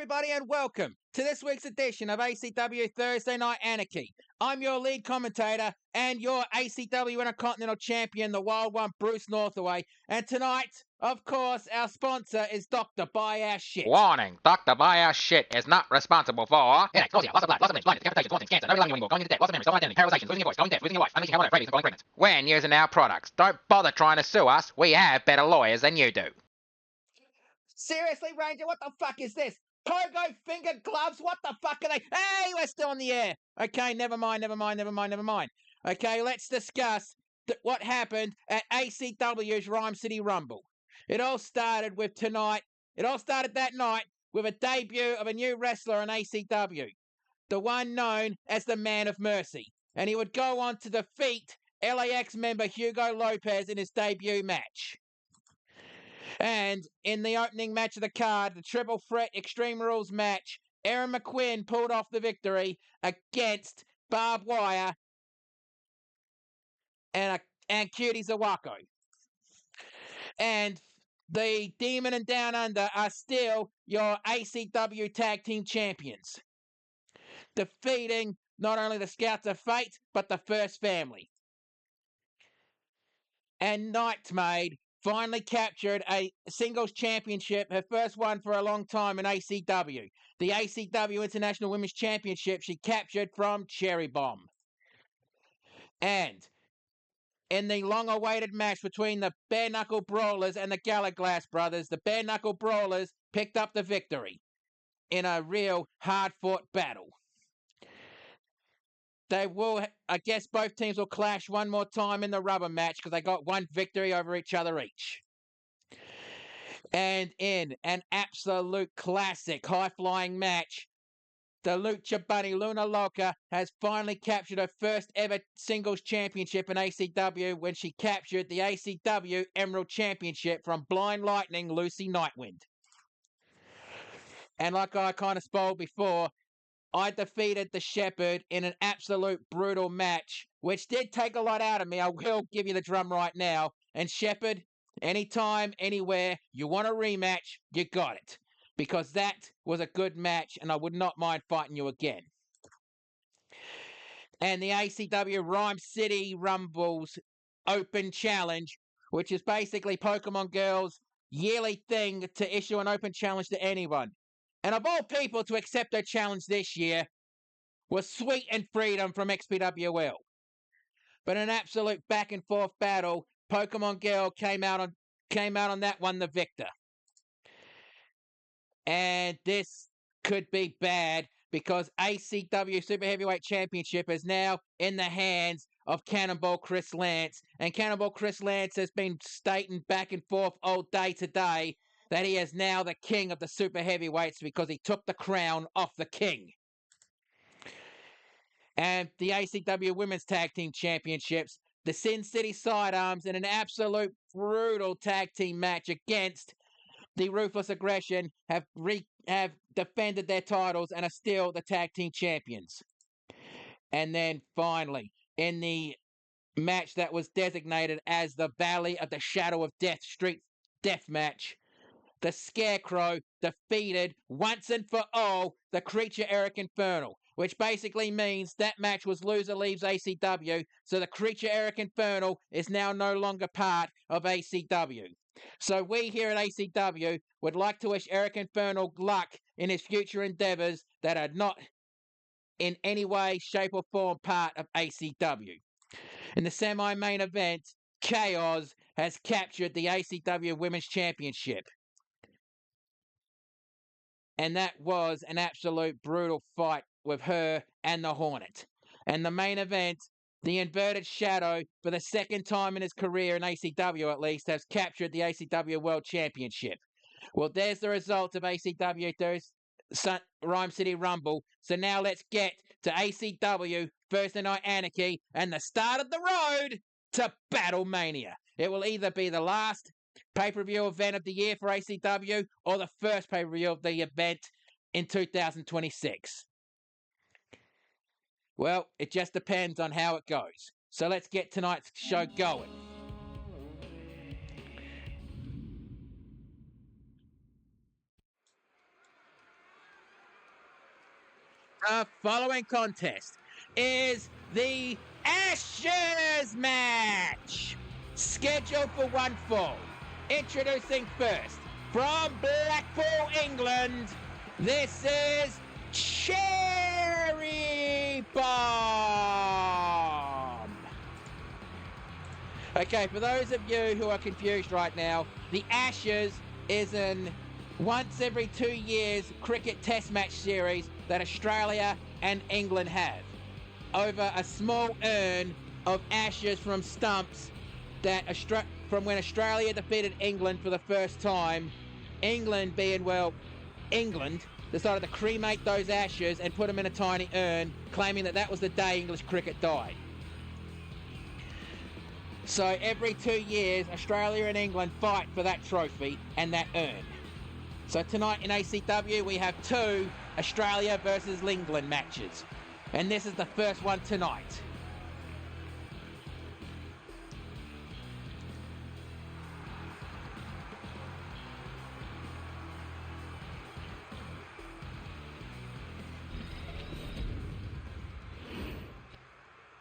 everybody, and welcome to this week's edition of ACW Thursday Night Anarchy. I'm your lead commentator and your ACW Intercontinental Champion, the Wild One, Bruce Northaway. And tonight, of course, our sponsor is Dr. Buy Our Shit. Warning, Dr. Buy Our Shit is not responsible for headaches, nausea, loss of blood, loss of limbs, blindness, decapitations, hauntings, cancer, never loving going into debt, loss of memory, stolen identity, paralyzation, losing your voice, going deaf, losing your wife, unleashing hell on earth, rabies, and falling pregnant. when using our products. Don't bother trying to sue us. We have better lawyers than you do. Seriously, Ranger, what the fuck is this? Pogo fingered gloves? What the fuck are they? Hey, we're still in the air. Okay, never mind. Okay, let's discuss what happened at ACW's Rhyme City Rumble. It all started that night with a debut of a new wrestler in ACW, the one known as the Man of Mercy. And he would go on to defeat LAX member Hugo Lopez in his debut match. And in the opening match of the card, the Triple Threat Extreme Rules match, Aaron McQuinn pulled off the victory against Barbed Wire and Cutie Zawako. And the Demon and Down Under are still your ACW Tag Team Champions, defeating not only the Scouts of Fate, but the First Family. And Nightmaid finally captured a singles championship, her first one for a long time in ACW. The ACW International Women's Championship she captured from Cherry Bomb. And in the long-awaited match between the Bare Knuckle Brawlers and the Gallaglass Brothers, the Bare Knuckle Brawlers picked up the victory in a real hard-fought battle. I guess both teams will clash one more time in the rubber match because they got one victory over each other each. And in an absolute classic high-flying match, the Lucha Bunny Luna Loca has finally captured her first ever singles championship in ACW when she captured the ACW Emerald Championship from Blind Lightning Lucy Nightwind. And like I kind of spoiled before, I defeated the Shepherd in an absolute brutal match, which did take a lot out of me. I will give you the drum right now. And Shepherd, anytime, anywhere, you want a rematch, you got it. Because that was a good match, and I would not mind fighting you again. And the ACW Rhyme City Rumble's Open Challenge, which is basically Pokemon Girl's yearly thing to issue an open challenge to anyone. And of all people to accept their challenge this year was Sweet and Freedom from XPWL. But in an absolute back and forth battle, Pokemon Girl came out on that one the victor. And this could be bad because ACW Super Heavyweight Championship is now in the hands of Cannonball Chris Lance. And Cannonball Chris Lance has been stating back and forth all day today that he is now the king of the super heavyweights because he took the crown off the king. And the ACW Women's Tag Team Championships, the Sin City Sidearms in an absolute brutal tag team match against the Ruthless Aggression have defended their titles and are still the tag team champions. And then finally, in the match that was designated as the Valley of the Shadow of Death Street Death match, the Scarecrow defeated once and for all the Creature Eric Infernal, which basically means that match was loser leaves ACW, so the Creature Eric Infernal is now no longer part of ACW. So we here at ACW would like to wish Eric Infernal luck in his future endeavors that are not in any way, shape or form part of ACW. In the semi-main event, Chaos has captured the ACW Women's Championship. And that was an absolute brutal fight with her and the Hornet. And the main event, the Inverted Shadow, for the second time in his career in ACW at least, has captured the ACW World Championship. Well, there's the result of ACW Rhyme City Rumble. So now let's get to ACW Thursday Night Anarchy and the start of the road to Battlemania. It will either be the last pay-per-view event of the year for ACW or the first pay-per-view of the event in 2026. Well, it just depends on how it goes. So let's get tonight's show going. following contest is the Ashes match, scheduled for one fall. Introducing first, from Blackpool, England, this is Cherry Bomb. Okay, for those of you who are confused right now, the Ashes is an once every 2 years cricket test match series that Australia and England have over a small urn of ashes from stumps that from when Australia defeated England for the first time. England decided to cremate those ashes and put them in a tiny urn, claiming that that was the day English cricket died. So every 2 years, Australia and England fight for that trophy and that urn. So tonight in ACW, we have 2 Australia versus England matches. And this is the first one tonight.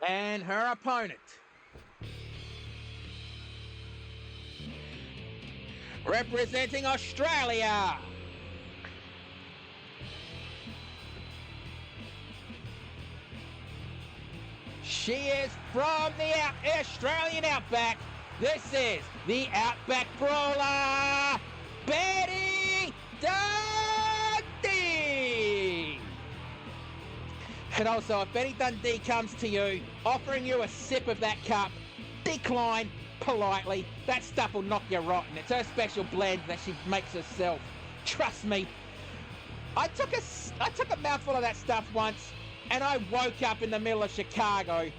And her opponent, representing Australia, she is from the Australian Outback. This is the Outback Brawler, Betty Dundee. And also, if Betty Dundee comes to you offering you a sip of that cup, decline politely. That stuff will knock you rotten. It's her special blend that she makes herself. Trust me. I took a mouthful of that stuff once, and I woke up in the middle of Chicago,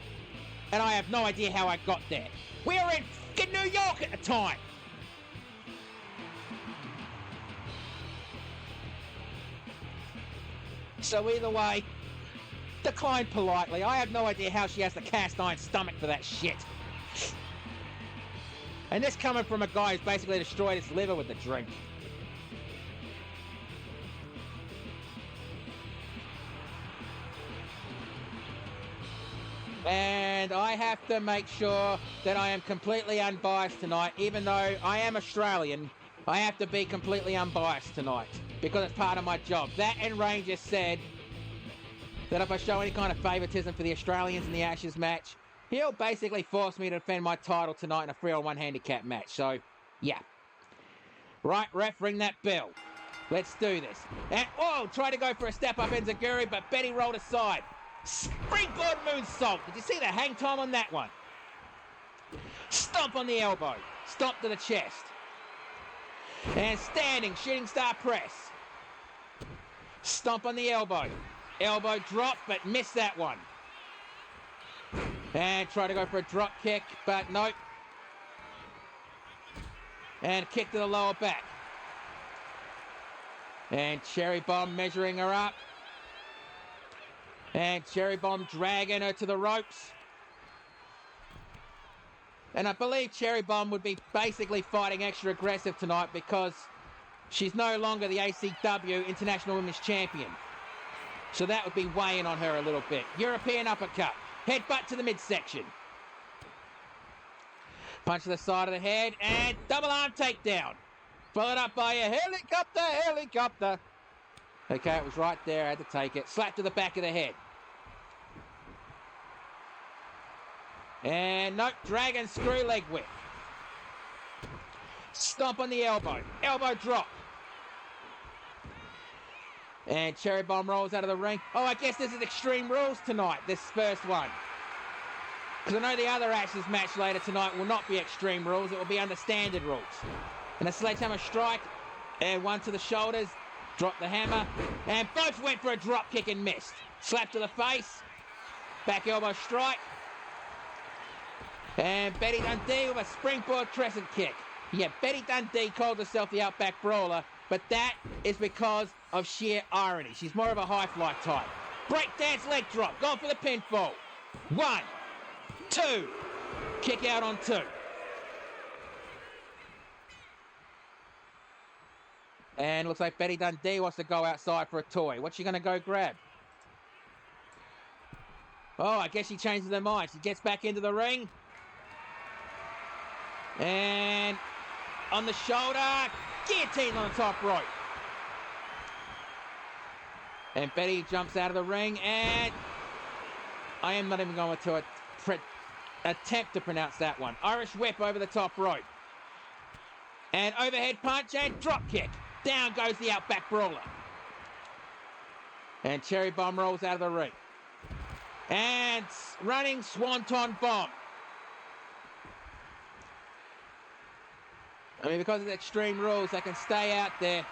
and I have no idea how I got there. We were in fucking New York at the time. So either way, decline politely. I have no idea how she has the cast iron stomach for that shit. And this coming from a guy who's basically destroyed his liver with the drink. And I have to make sure that I am completely unbiased tonight. Even though I am Australian, I have to be completely unbiased tonight because it's part of my job. That and Ranger said that if I show any kind of favouritism for the Australians in the Ashes match, he'll basically force me to defend my title tonight in a 3-on-1 handicap match. So, yeah. Right, ref, ring that bell. Let's do this. And, tried to go for a step-up enziguri, but Betty rolled aside. Springboard moonsault. Did you see the hang time on that one? Stomp on the elbow. Stomp to the chest. And standing shooting star press. Stomp on the elbow. Elbow drop, but missed that one. And try to go for a drop kick, but nope. And kick to the lower back. And Cherry Bomb measuring her up. And Cherry Bomb dragging her to the ropes. And I believe Cherry Bomb would be basically fighting extra aggressive tonight because she's no longer the ACW International Women's Champion. So that would be weighing on her a little bit. European uppercut. Headbutt to the midsection. Punch to the side of the head and double arm takedown. Followed up by a helicopter. Okay, it was right there. I had to take it. Slap to the back of the head. And nope, dragon screw leg whip. Stomp on the elbow. Elbow drop. And Cherry Bomb rolls out of the ring. Oh, I guess this is Extreme Rules tonight, this first one. Because I know the other Ashes match later tonight will not be Extreme Rules. It will be under Standard Rules. And a sledgehammer strike. And one to the shoulders. Drop the hammer. And both went for a drop kick and missed. Slap to the face. Back elbow strike. And Betty Dundee with a springboard crescent kick. Yeah, Betty Dundee called herself the Outback Brawler, but that is because of sheer irony. She's more of a high fly type. Breakdance leg drop, going for the pinfall. 1, 2, kick out on 2. And looks like Betty Dundee wants to go outside for a toy. What's she going to go grab? Oh, I guess she changes her mind. She gets back into the ring. And on the shoulder, guillotine on the top rope. And Betty jumps out of the ring, and I am not even going to attempt to pronounce that one. Irish whip over the top rope. And overhead punch and drop kick. Down goes the Outback Brawler. And Cherry Bomb rolls out of the ring. And running Swanton Bomb. I mean, because of the Extreme Rules, they can stay out there.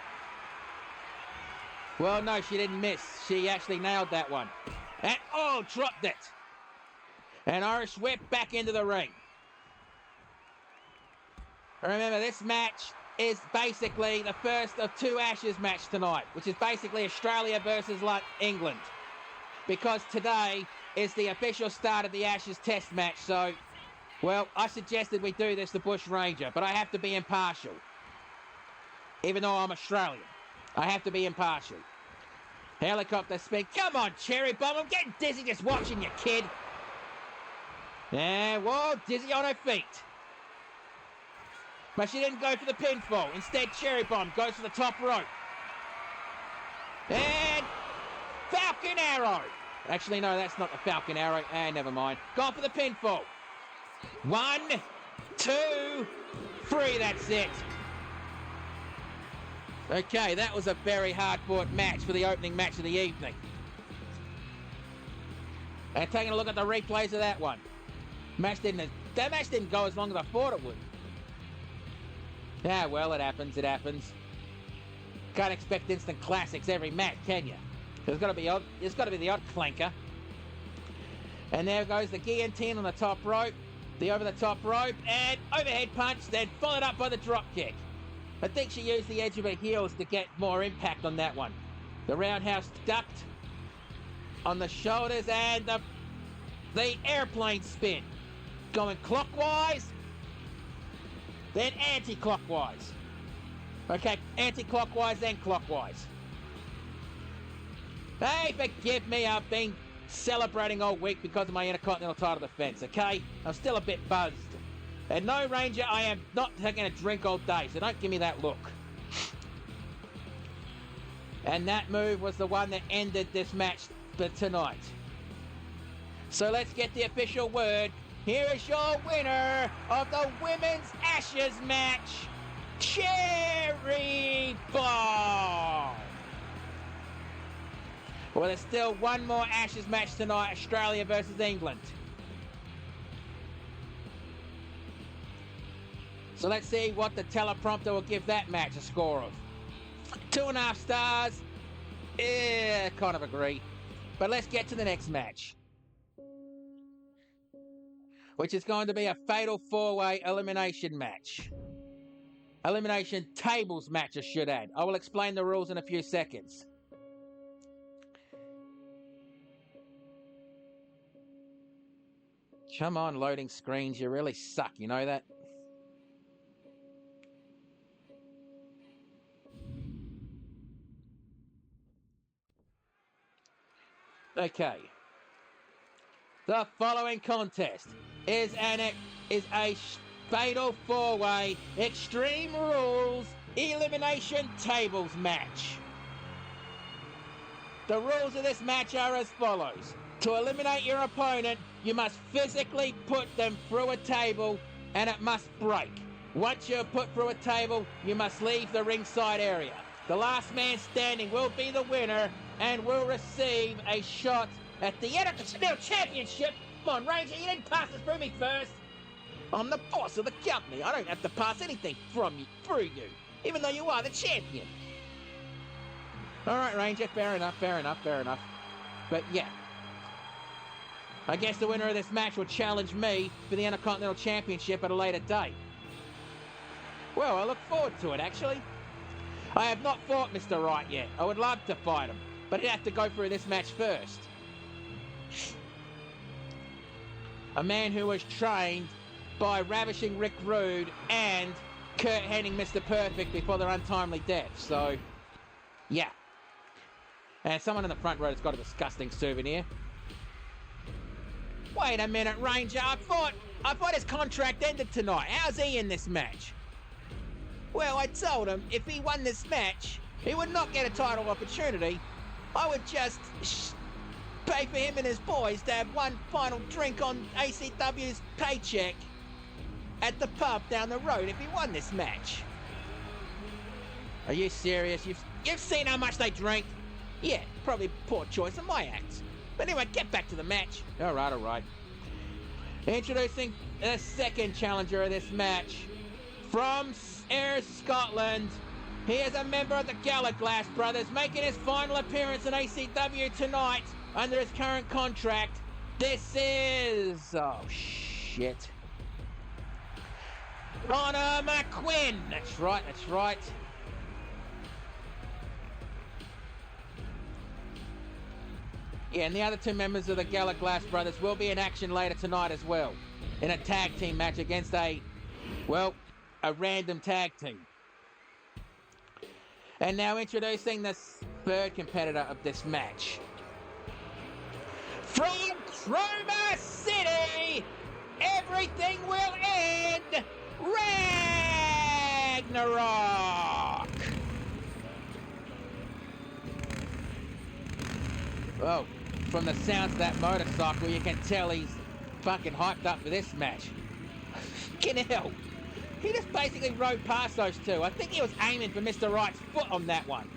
Well, no, she didn't miss. She actually nailed that one. And, oh, dropped it. And Irish whip back into the ring. Remember, this match is basically the first of two Ashes match tonight, which is basically Australia versus England. Because today is the official start of the Ashes Test match, so, well, I suggested we do this the Bush Ranger, but I have to be impartial. Even though I'm Australian, I have to be impartial. Helicopter spin. Come on, Cherry Bomb, I'm getting dizzy just watching you, kid. And, whoa, dizzy on her feet. But she didn't go for the pinfall. Instead, Cherry Bomb goes for the top rope. And Falcon Arrow. Actually, no, that's not the Falcon Arrow. Never mind. Gone for the pinfall. 1, 2, 3. That's it. Okay, that was a very hard-fought match for the opening match of the evening. And taking a look at the replays of that one. That match didn't go as long as I thought it would. Yeah, well, it happens. It happens. Can't expect instant classics every match, can you? There's got to be the odd clanker. And there goes the guillotine on the top rope, the over the top rope, and overhead punch, then followed up by the drop kick. I think she used the edge of her heels to get more impact on that one. The roundhouse ducked on the shoulders, and the airplane spin. Going clockwise, then anti-clockwise. Okay, anti-clockwise, then clockwise. Hey, forgive me, I've been celebrating all week because of my Intercontinental title defense, okay? I'm still a bit buzzed. And no, Ranger, I am not taking a drink all day, so don't give me that look. And that move was the one that ended this match for tonight. So let's get the official word. Here is your winner of the Women's Ashes match, Cherry Bomb. Well, there's still one more Ashes match tonight, Australia versus England. So let's see what the teleprompter will give that match a score of. 2.5 stars. Kind of agree. But let's get to the next match, which is going to be a fatal 4-way elimination match. Elimination tables match, I should add. I will explain the rules in a few seconds. Come on, loading screens, you really suck, you know that? Okay. The following contest is a fatal 4-way Extreme Rules elimination tables match. The rules of this match are as follows. To eliminate your opponent, you must physically put them through a table and it must break. Once you're put through a table, you must leave the ringside area. The last man standing will be the winner and will receive a shot at the Intercontinental Championship. Come on, Ranger, you didn't pass it through me first. I'm the boss of the company. I don't have to pass anything through you, even though you are the champion. All right, Ranger, fair enough. But yeah, I guess the winner of this match will challenge me for the Intercontinental Championship at a later date. Well, I look forward to it, actually. I have not fought Mr. Wright yet. I would love to fight him, but he'd have to go through this match first. A man who was trained by ravishing Rick Rude and Kurt Hennig, Mr. Perfect, before their untimely deaths. So, yeah. And someone in the front row has got a disgusting souvenir. Wait a minute, Ranger. I thought his contract ended tonight. How's he in this match? Well, I told him if he won this match, he would not get a title opportunity. I would just pay for him and his boys to have one final drink on ACW's paycheck at the pub down the road if he won this match. Are you serious? You've seen how much they drink? Yeah, probably poor choice on my act. But anyway, get back to the match. All right. Introducing the second challenger of this match. From Ayr, Scotland, he is a member of the Gallagher brothers, making his final appearance in ACW tonight under his current contract. This is... oh, shit. Connor McQuinn. That's right. Yeah, and the other two members of the Gallagher brothers will be in action later tonight as well, in a tag team match against a random tag team. And now introducing the third competitor of this match. From Cromer City, everything will end. Ragnarok. Oh, from the sounds of that motorcycle, you can tell he's fucking hyped up for this match. Fucking hell. He just basically rode past those two. I think he was aiming for Mr. Wright's foot on that one.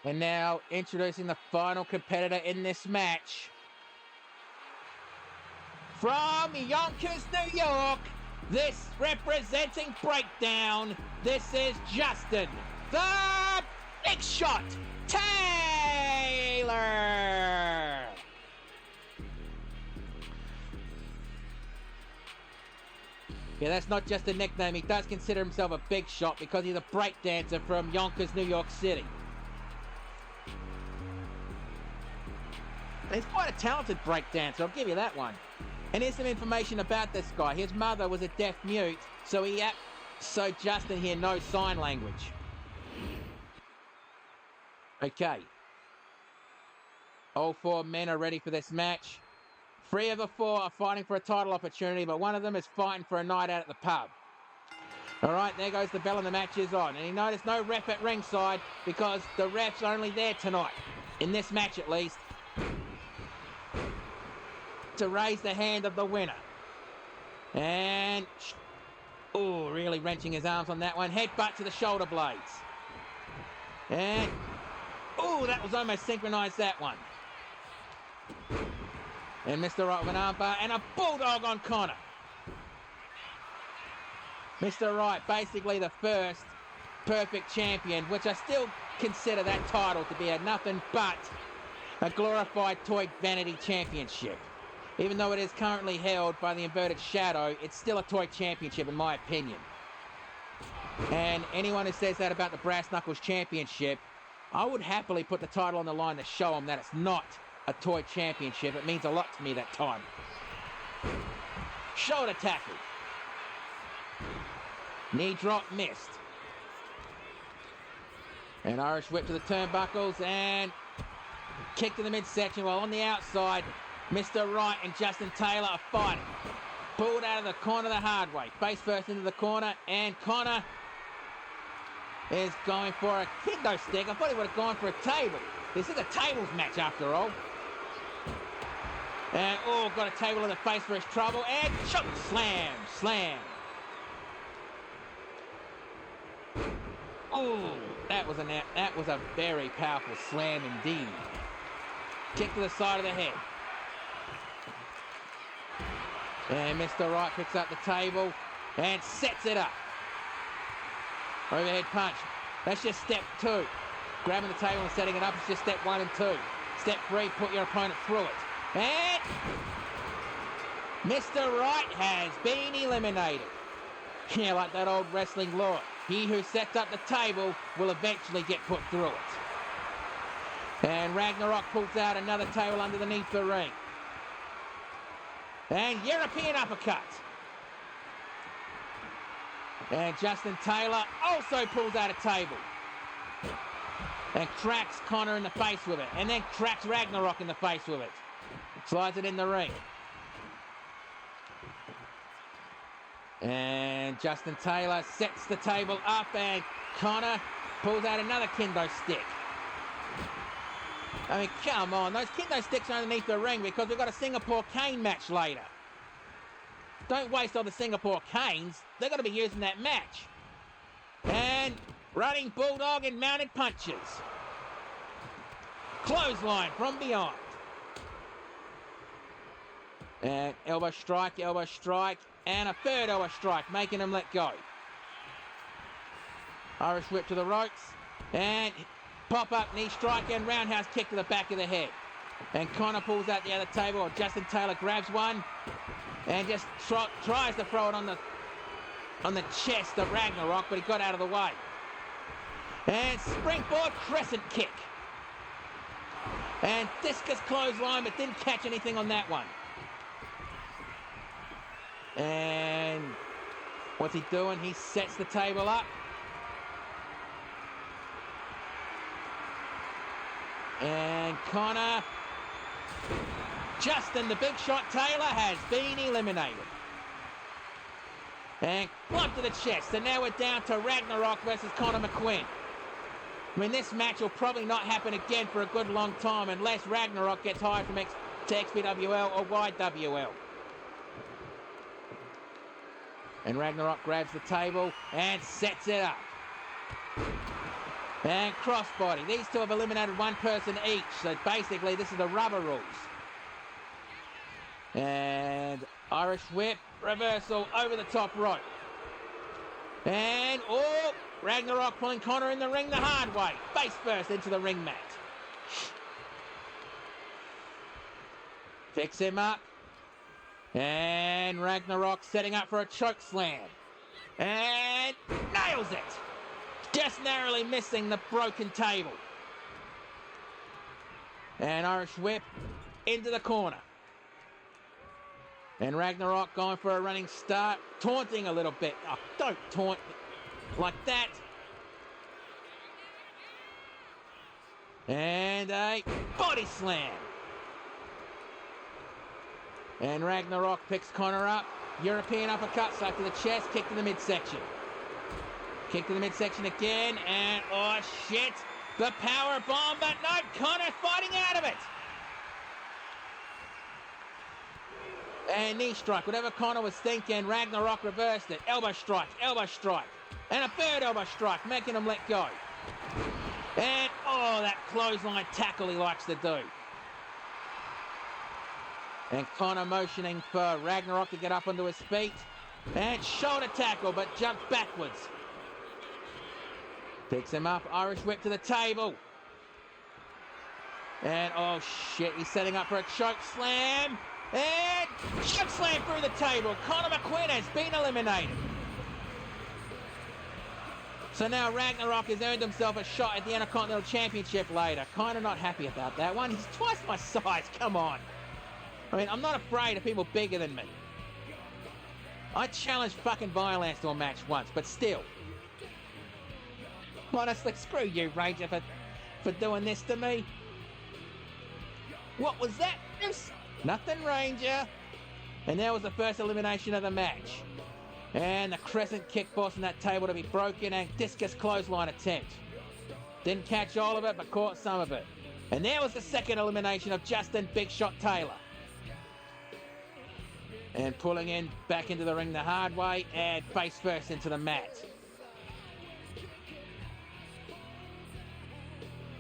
And now introducing the final competitor in this match. From Yonkers, New York, this representing Breakdown, this is Justin, the Big Shot Taylor. Yeah, that's not just a nickname. He does consider himself a big shot because he's a breakdancer from Yonkers, New York City. He's quite a talented breakdancer, I'll give you that one. And here's some information about this guy. His mother was a deaf mute, so Justin here knows sign language. Okay. All four men are ready for this match. 3 of the 4 are fighting for a title opportunity, but one of them is fighting for a night out at the pub. All right, there goes the bell and the match is on. And you notice no ref at ringside because the ref's only there tonight, in this match at least, to raise the hand of the winner. And, oh, really wrenching his arms on that one. Headbutt to the shoulder blades. And, oh, that was almost synchronized, that one. And Mr. Wright with an armbar and a bulldog on Connor. Mr. Wright, basically the first perfect champion, which I still consider that title to be nothing but a glorified toy vanity championship. Even though it is currently held by the Inverted Shadow, it's still a toy championship in my opinion. And anyone who says that about the Brass Knuckles Championship, I would happily put the title on the line to show them that it's not a toy championship. It means a lot to me that time. Shoulder tackle. Knee drop missed. An Irish whip to the turnbuckles and kick to the midsection while on the outside, Mr. Wright and Justin Taylor are fighting. Pulled out of the corner the hard way. Face first into the corner, and Connor is going for a kendo stick. I thought he would have gone for a table. This is a tables match after all. And, oh, got a table in the face for his trouble, and choke slam. Oh, that was a very powerful slam indeed. Kick to the side of the head. And Mr. Right picks up the table and sets it up. Overhead punch. That's just step 2. Grabbing the table and setting it up is just step 1 and 2. Step 3, put your opponent through it. And Mr. Right has been eliminated. Yeah, like that old wrestling law. He who sets up the table will eventually get put through it. And Ragnarok pulls out another table underneath the ring. And European uppercut. And Justin Taylor also pulls out a table. And cracks Connor in the face with it. And then cracks Ragnarok in the face with it. Slides it in the ring. And Justin Taylor sets the table up and Connor pulls out another kendo stick. I mean, come on. Those kendo sticks are underneath the ring because we've got a Singapore cane match later. Don't waste all the Singapore canes. They're going to be using that match. And running bulldog and mounted punches. Clothesline from beyond. And elbow strike, and a third elbow strike, making him let go. Irish whip to the ropes, and pop-up knee strike and roundhouse kick to the back of the head. And Connor pulls out the other table, or Justin Taylor grabs one, and just tries to throw it on the chest of Ragnarok, but he got out of the way. And springboard crescent kick. And discus clothesline, but didn't catch anything on that one. And what's he doing? He sets the table up. And Connor, Justin the Big Shot Taylor has been eliminated. And club to the chest. And now we're down to Ragnarok versus Connor McQuinn. I mean, this match will probably not happen again for a good long time unless Ragnarok gets hired from to XPWL or YWL. And Ragnarok grabs the table and sets it up. And crossbody. These two have eliminated one person each. So basically, this is the rubber rules. And Irish whip. Reversal over the top rope. And, oh, Ragnarok pulling Connor in the ring the hard way. Face first into the ring mat. Picks him up. And Ragnarok setting up for a choke slam. And nails it. Just narrowly missing the broken table. And Irish whip into the corner. And Ragnarok going for a running start. Taunting a little bit. Oh, don't taunt like that. And a body slam. And Ragnarok picks Connor up. European uppercut, suck to the chest, kick to the midsection. Kick to the midsection again, and oh shit, the power bomb, but no, Connor fighting out of it. And knee strike, whatever Connor was thinking, Ragnarok reversed it. Elbow strike, and a third elbow strike, making him let go. And oh, that clothesline tackle he likes to do. And Connor motioning for Ragnarok to get up onto his feet. And shoulder tackle, but jumps backwards. Picks him up, Irish whip to the table. And oh shit, he's setting up for a choke slam. And choke slam through the table. Connor McQuinn has been eliminated. So now Ragnarok has earned himself a shot at the Intercontinental Championship later. Kind of not happy about that one. He's twice my size, come on. I mean, I'm not afraid of people bigger than me. I challenged fucking Violence to a match once, but still. Honestly, screw you, Ranger, for doing this to me. What was that? Nothing, Ranger. And there was the first elimination of the match. And the crescent kick forcing that table to be broken and discus clothesline attempt. Didn't catch all of it, but caught some of it. And there was the second elimination of Justin Big Shot Taylor. And pulling in back into the ring the hard way and face first into the mat.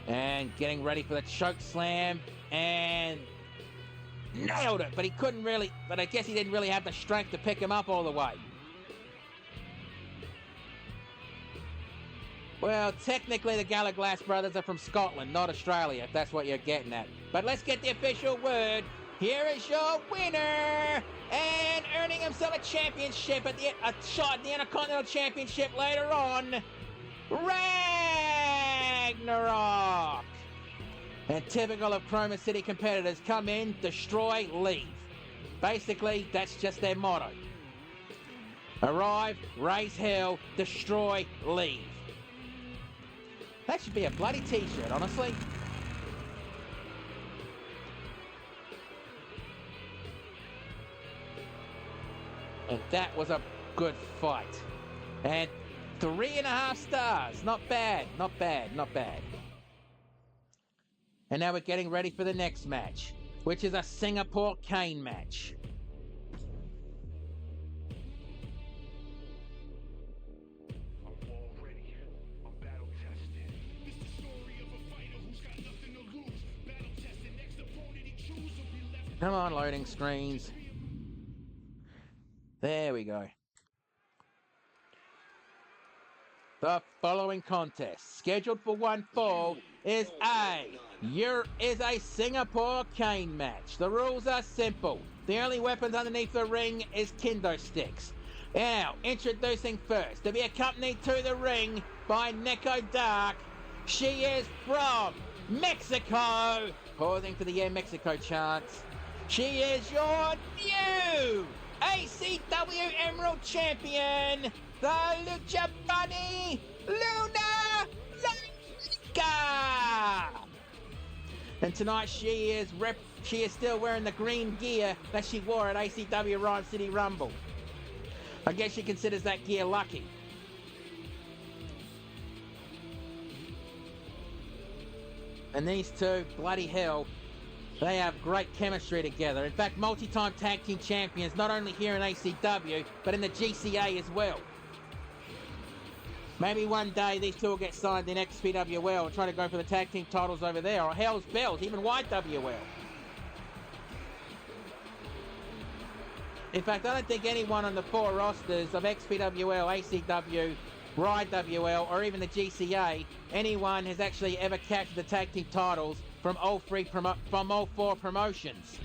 And getting ready for the choke slam. And nailed it, but he couldn't really, but I guess he didn't really have the strength to pick him up all the way. Well, technically the Gallagher brothers are from Scotland, not Australia, if that's what you're getting at. But let's get the official word. Here is your winner, and earning himself a championship a shot at the Intercontinental Championship later on, Ragnarok. And typical of Chroma City competitors, come in, destroy, leave. Basically, that's just their motto. Arrive, raise hell, destroy, leave. That should be a bloody t-shirt, honestly. And that was a good fight. And 3.5 stars. Not bad, not bad, not bad. And now we're getting ready for the next match, which is a Singapore cane match. Come on, loading screens. There we go. The following contest, scheduled for one fall, is a Singapore cane match. The rules are simple. The only weapons underneath the ring is kendo sticks. Now, introducing first, to be accompanied to the ring by Neko Dark. She is from Mexico. Pausing for the Air Mexico chants. She is your new ACW Emerald Champion, the Lucha Bunny, Luna Blanca. And tonight she is still wearing the green gear that she wore at ACW Rhyme City Rumble. I guess she considers that gear lucky. And these two, bloody hell, they have great chemistry together. In fact, multi-time tag team champions, not only here in ACW, but in the GCA as well. Maybe one day these two will get signed in XPWL and try to go for the tag team titles over there, or Hell's Bells, even YWL. In fact, I don't think anyone on the 4 rosters of XPWL, ACW, YWL, or even the GCA, anyone has actually ever captured the tag team titles from all 4 promotions.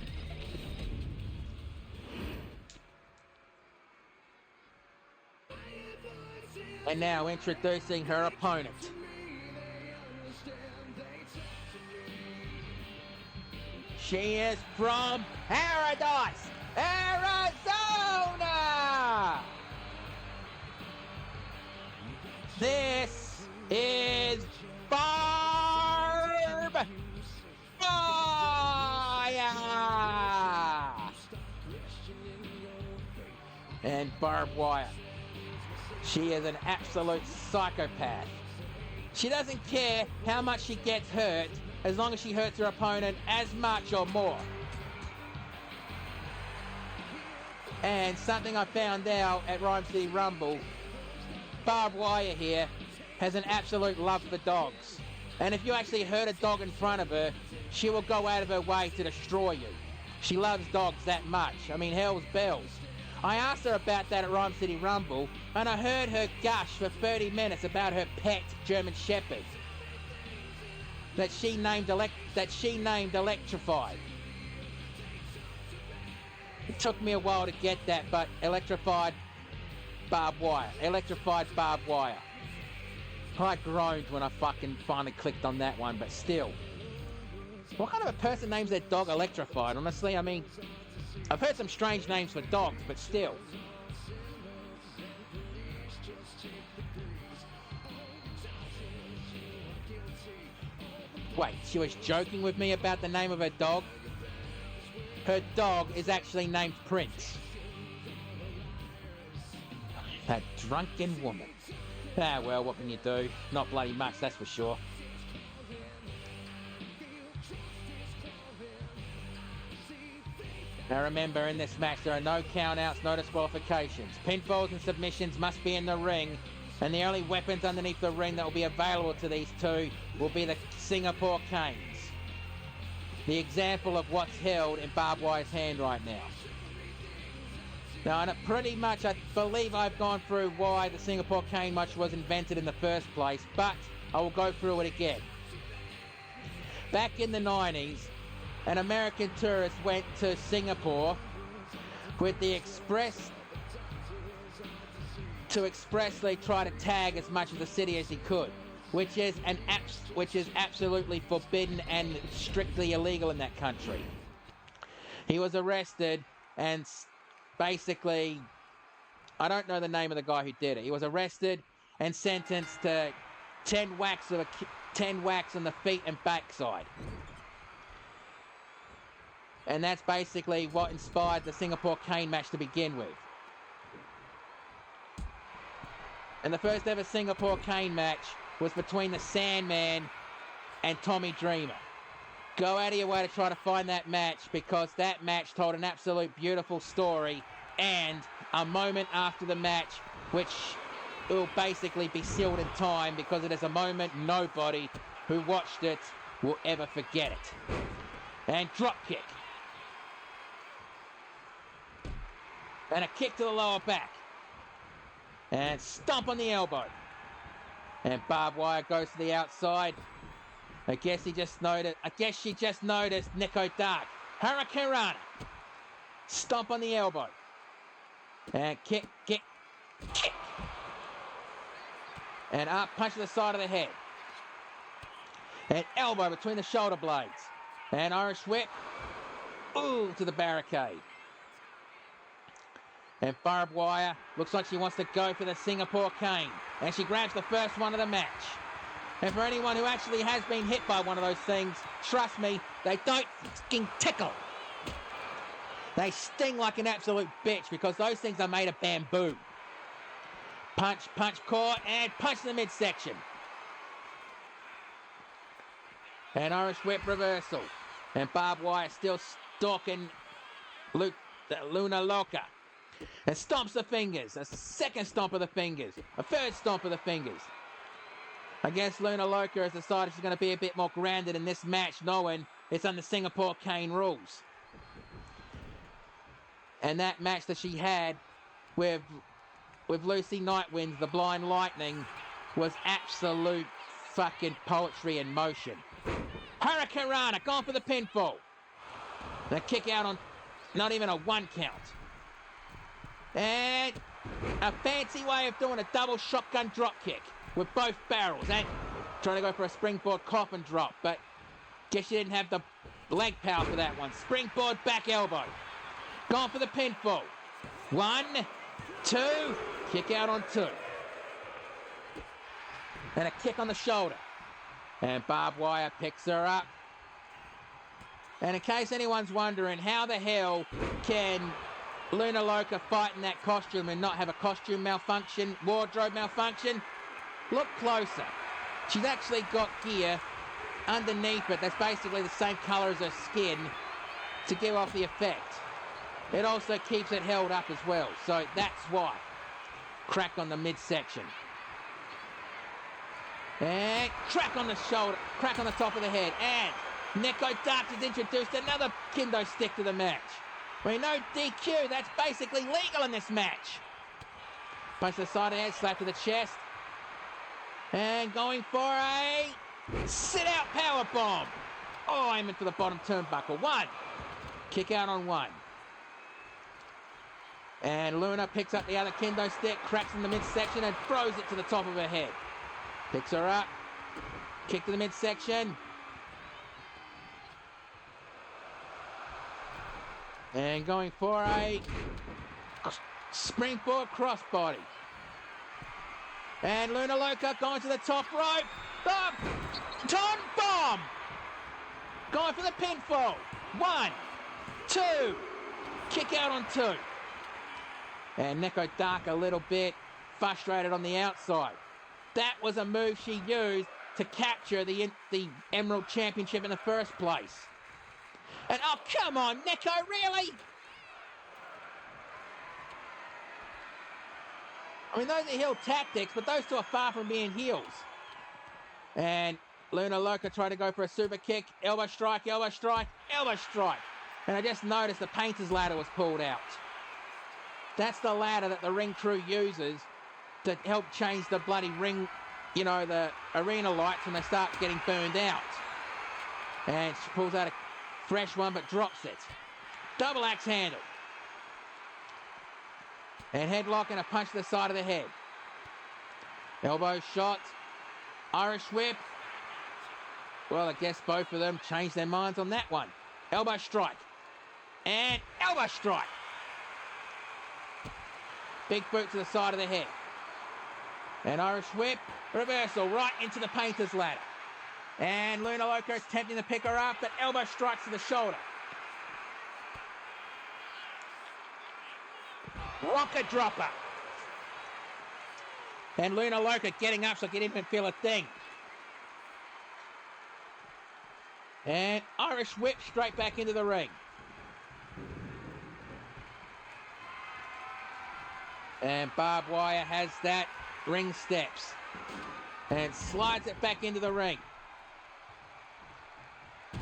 And now introducing her opponent. She is from Paradise, Arizona! This is Barb Wire! And Barbed Wire. She is an absolute psychopath. She doesn't care how much she gets hurt, as long as she hurts her opponent as much or more. And something I found out at Rhyme City Rumble, Barbed Wire here has an absolute love for dogs. And if you actually hurt a dog in front of her, she will go out of her way to destroy you. She loves dogs that much. I mean, hell's bells. I asked her about that at Rhyme City Rumble, and I heard her gush for 30 minutes about her pet German Shepherd that she named Electrified. It took me a while to get that, but Electrified Barbed Wire. Electrified Barbed Wire. I groaned when I fucking finally clicked on that one, but still. What kind of a person names their dog Electrified? Honestly, I mean, I've heard some strange names for dogs, but still. Wait, she was joking with me about the name of her dog? Her dog is actually named Prince. That drunken woman. Ah, well, what can you do? Not bloody much, that's for sure. Now remember, in this match, there are no countouts, no disqualifications. Pinfalls and submissions must be in the ring, And the only weapons underneath the ring that will be available to these two will be the Singapore Canes. The example of what's held in Barbed Wire's hand right now. Now, and pretty much I believe I've gone through why the Singapore Cane match was invented in the first place, but I will go through it again. Back in the 90s, an American tourist went to Singapore with the to expressly try to tag as much of the city as he could, which is absolutely forbidden and strictly illegal in that country. He was arrested and basically, I don't know the name of the guy who did it. He was arrested and sentenced to 10 whacks on the feet and backside. And that's basically what inspired the Singapore Cane match to begin with. And the first ever Singapore Cane match was between the Sandman and Tommy Dreamer. Go out of your way to try to find that match, because that match told an absolute beautiful story, and a moment after the match, which will basically be sealed in time, because it is a moment nobody who watched it will ever forget it. And drop kick. And a kick to the lower back. And stomp on the elbow. And Barbed Wire goes to the outside. I guess she just noticed Nico Dark. Hurricane Rana. Stomp on the elbow. And kick. And up, punch to the side of the head. And elbow between the shoulder blades. And Irish whip. Ooh, to the barricade. And Barbed Wire looks like she wants to go for the Singapore Cane. And she grabs the first one of the match. And for anyone who actually has been hit by one of those things, trust me, they don't fucking tickle. They sting like an absolute bitch, because those things are made of bamboo. Punch, caught, and punch in the midsection. And Irish whip reversal. And Barbed Wire still stalking Luna Loca. And stomps the fingers. A second stomp of the fingers. A third stomp of the fingers. I guess Luna Loca has decided she's going to be a bit more grounded in this match, knowing it's under Singapore Cane rules. And that match that she had with Lucy Nightwing, the Blind Lightning, was absolute fucking poetry in motion. Hurricane Rana, gone for the pinfall. The kick out on not even a 1 count. And a fancy way of doing a double shotgun drop kick with both barrels, and trying to go for a springboard coffin drop, but guess you didn't have the leg power for that one. Springboard back elbow. Gone for the pinfall. 1, 2, kick out on 2. And a kick on the shoulder. And Barbed Wire picks her up. And in case anyone's wondering, how the hell can Luna Loca fight in that costume and not have a costume malfunction, wardrobe malfunction? Look closer. She's actually got gear underneath it that's basically the same colour as her skin to give off the effect. It also keeps it held up as well, so that's why. Crack on the midsection. And crack on the shoulder, crack on the top of the head. And Nico Dark has introduced another kendo stick to the match. We know DQ, that's basically legal in this match. Punch to the side of the head, slap to the chest. And going for a sit-out powerbomb. Oh, aiming for the bottom turnbuckle. 1. Kick out on 1. And Luna picks up the other kendo stick, cracks in the midsection, and throws it to the top of her head. Picks her up. Kick to the midsection. And going for a springboard crossbody. And Luna Loca going to the top rope. The Ton Bomb. Going for the pinfall. 1, 2. Kick out on 2. And Nico Dark a little bit frustrated on the outside. That was a move she used to capture the Emerald Championship in the first place. And oh, come on, Nico, really? I mean, those are heel tactics, but those two are far from being heels. And Luna Loca tried to go for a super kick. Elbow strike, elbow strike, elbow strike. And I just noticed the painter's ladder was pulled out. That's the ladder that the ring crew uses to help change the bloody ring, you know, the arena lights when they start getting burned out. And she pulls out a fresh one but drops it. Double axe handle. And headlock and a punch to the side of the head. Elbow shot. Irish whip. Well, I guess both of them changed their minds on that one. Elbow strike. And elbow strike. Big boot to the side of the head. And Irish whip. Reversal right into the painter's ladder. And Luna Loca is attempting to pick her up, but elbow strikes to the shoulder. Rocket dropper. And Luna Loca getting up so she didn't even feel a thing. And Irish whip straight back into the ring. And barbed wire has that ring steps. And slides it back into the ring.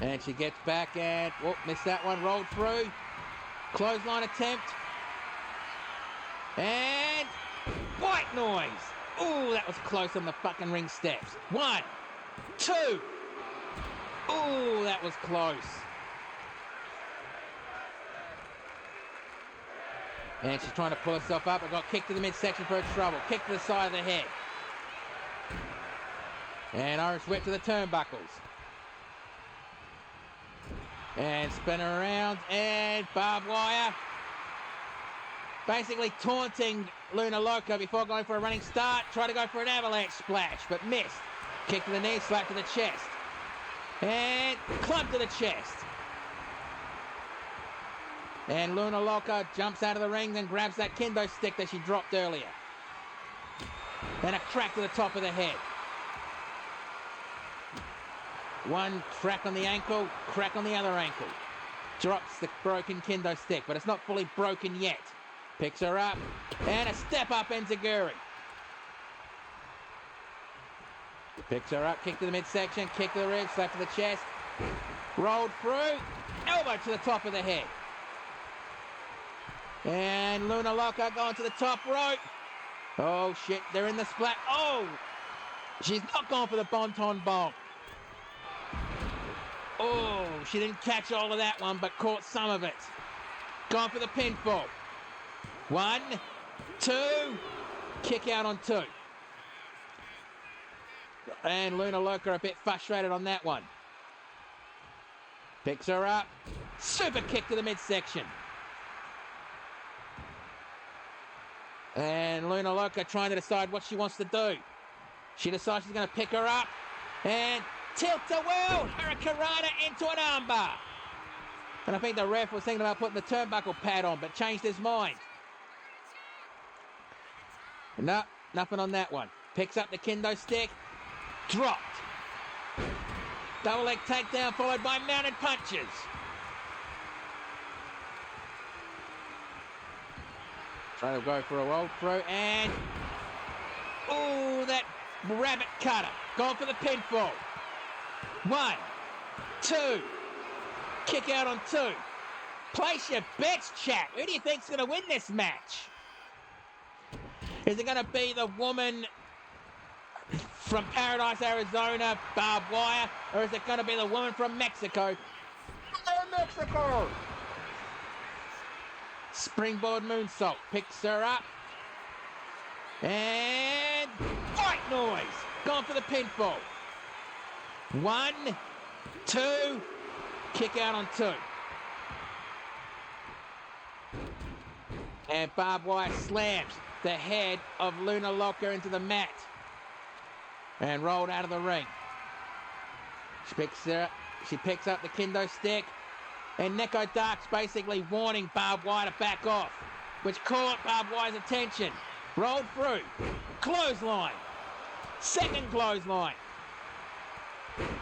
And she gets back and, whoop, missed that one, rolled through. Clothesline attempt. And white noise. Ooh, that was close on the fucking ring steps. 1, 2. Ooh, that was close. And she's trying to pull herself up. It got kicked to the midsection for her trouble. Kick to the side of the head. And Irish whip to the turnbuckles. And spin her around. And barbed wire. Basically taunting Luna Loca before going for a running start. Tried to go for an avalanche splash, but missed. Kick to the knee, slap to the chest. And club to the chest. And Luna Loca jumps out of the ring, then grabs that kendo stick that she dropped earlier. And a crack to the top of the head. One crack on the ankle, crack on the other ankle. Drops the broken kendo stick, but it's not fully broken yet. Picks her up, and a step-up enziguri. Picks her up, kick to the midsection, kick to the ribs, slap to the chest. Rolled through, elbow to the top of the head. And Luna Loca going to the top rope. Oh, shit, they're in the splat. Oh, she's not going for the Bonton Bomb. Oh, she didn't catch all of that one, but caught some of it. Going for the pinfall. 1, 2, kick out on 2. And Luna Loca a bit frustrated on that one. Picks her up. Super kick to the midsection. And Luna Loca trying to decide what she wants to do. She decides she's going to pick her up. And tilt-a-whirl, hurricanrana into an armbar. And I think the ref was thinking about putting the turnbuckle pad on, but changed his mind. No, nothing on that one. Picks up the kendo stick. Dropped. Double leg takedown followed by mounted punches. Trying to go for a roll through and... ooh, that rabbit cutter. Going for the pinfall. 1, 2. Kick out on 2. Place your bets, chat. Who do you think's going to win this match? Is it going to be the woman from Paradise, Arizona, barbed wire, or is it going to be the woman from Mexico? Mexico! Springboard moonsault. Picks her up. And white noise. Going for the pinfall. 1, 2. Kick out on 2. And barbed wire slams the head of Luna Loca into the mat. And rolled out of the ring. She picks up the kendo stick. And Neko Dark's basically warning barbed wire to back off, which caught barbed wire's attention. Rolled through. Clothesline. Second clothesline.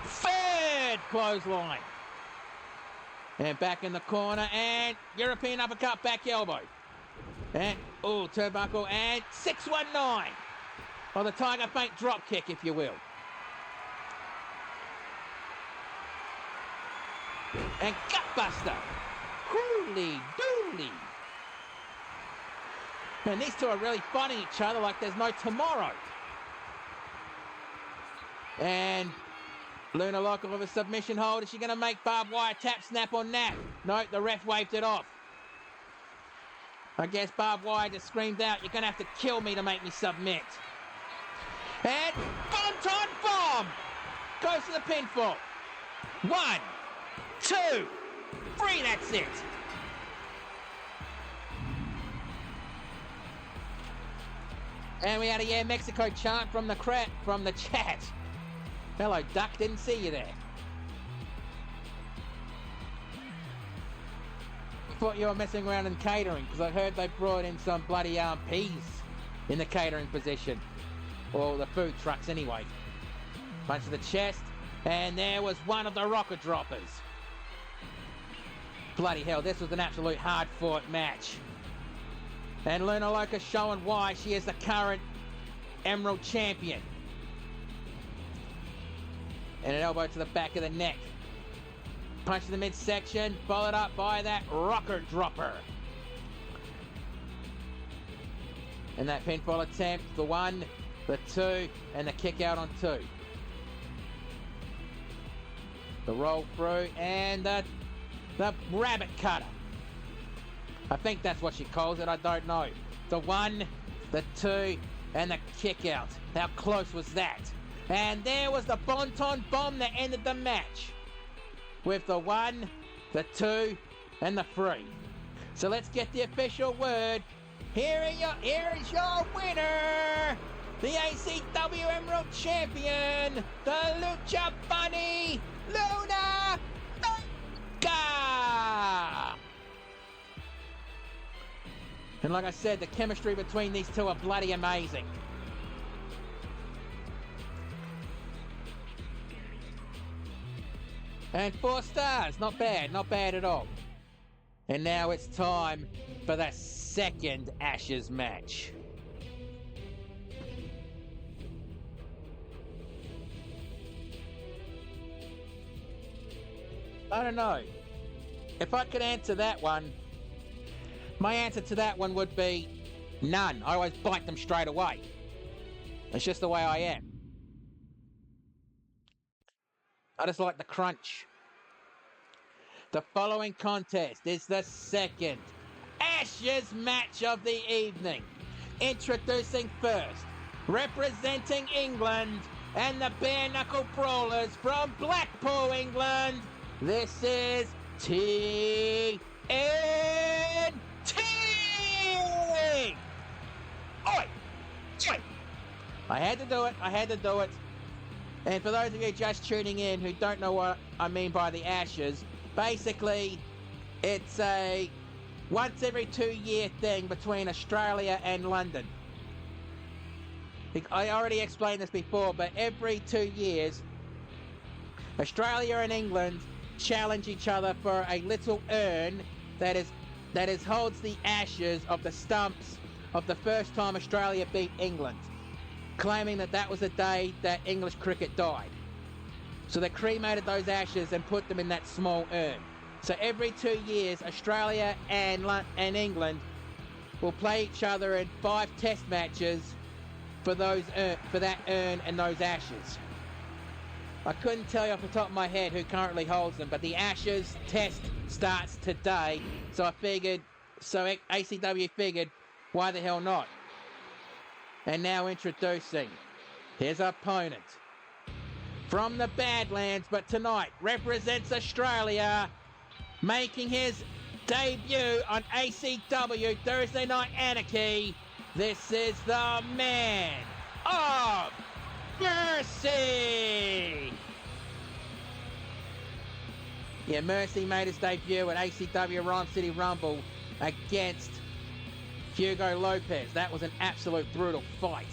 Third clothesline. And back in the corner. And European uppercut, back elbow. And Oh, turnbuckle and 619. Or the Tiger Feint drop kick, if you will. And gutbuster. Holy dooly. Man, these two are really fighting each other like there's no tomorrow. And Luna Locker with a submission hold. Is she going to make barbed wire tap, snap, or nap? No, the ref waved it off. I guess barbed wire just screamed out, you're going to have to kill me to make me submit. And Bonton Bomb goes to the pinfall. 1, 2, 3, that's it. And we had a Yeah Mexico chant from the chat. Hello, Duck, didn't see you there. Thought you were messing around in catering, because I heard they brought in some bloody peas in the catering position. Or the food trucks anyway. Punch to the chest, and there was one of the rocket droppers. Bloody hell, this was an absolute hard-fought match. And Luna Loca showing why she is the current Emerald Champion. And an elbow to the back of the neck. Punch to the midsection, followed up by that rocket dropper. And that pinfall attempt, the 1, the 2, and the kick out on 2. The roll through, and the rabbit cutter. I think that's what she calls it, I don't know. The 1, the 2, and the kick out. How close was that? And there was the Bonton Bomb that ended the match. With the 1, the 2, and the 3. So let's get the official word. Here is your winner, the ACW Emerald Champion, the Lucha Bunny, Luna Loca. And like I said, the chemistry between these two are bloody amazing. And 4 stars, not bad at all. And now it's time for the second Ashes match. I don't know. If I could answer that one, my answer to that one would be none. I always bite them straight away. It's just the way I am. I just like the crunch. The following contest is the second Ashes match of the evening. Introducing first, representing England and the Bare Knuckle Brawlers from Blackpool, England. This is TNT! Oi! Oi! I had to do it. And for those of you just tuning in who don't know what I mean by the Ashes, basically it's a once every 2-year thing between Australia and London. I already explained this before, but every 2 years, Australia and England challenge each other for a little urn that holds the ashes of the stumps of the first time Australia beat England, claiming that was the day that English cricket died. So they cremated those ashes and put them in that small urn. So every 2 years, Australia and England will play each other in 5 test matches for that urn and those ashes. I couldn't tell you off the top of my head who currently holds them, but the Ashes test starts today, so ACW figured, why the hell not? And now introducing his opponent from the Badlands, but tonight represents Australia, making his debut on ACW Thursday Night Anarchy. This is the man of Mercy! Yeah, Mercy made his debut at ACW Rhyme City Rumble against Hugo Lopez. That was an absolute brutal fight.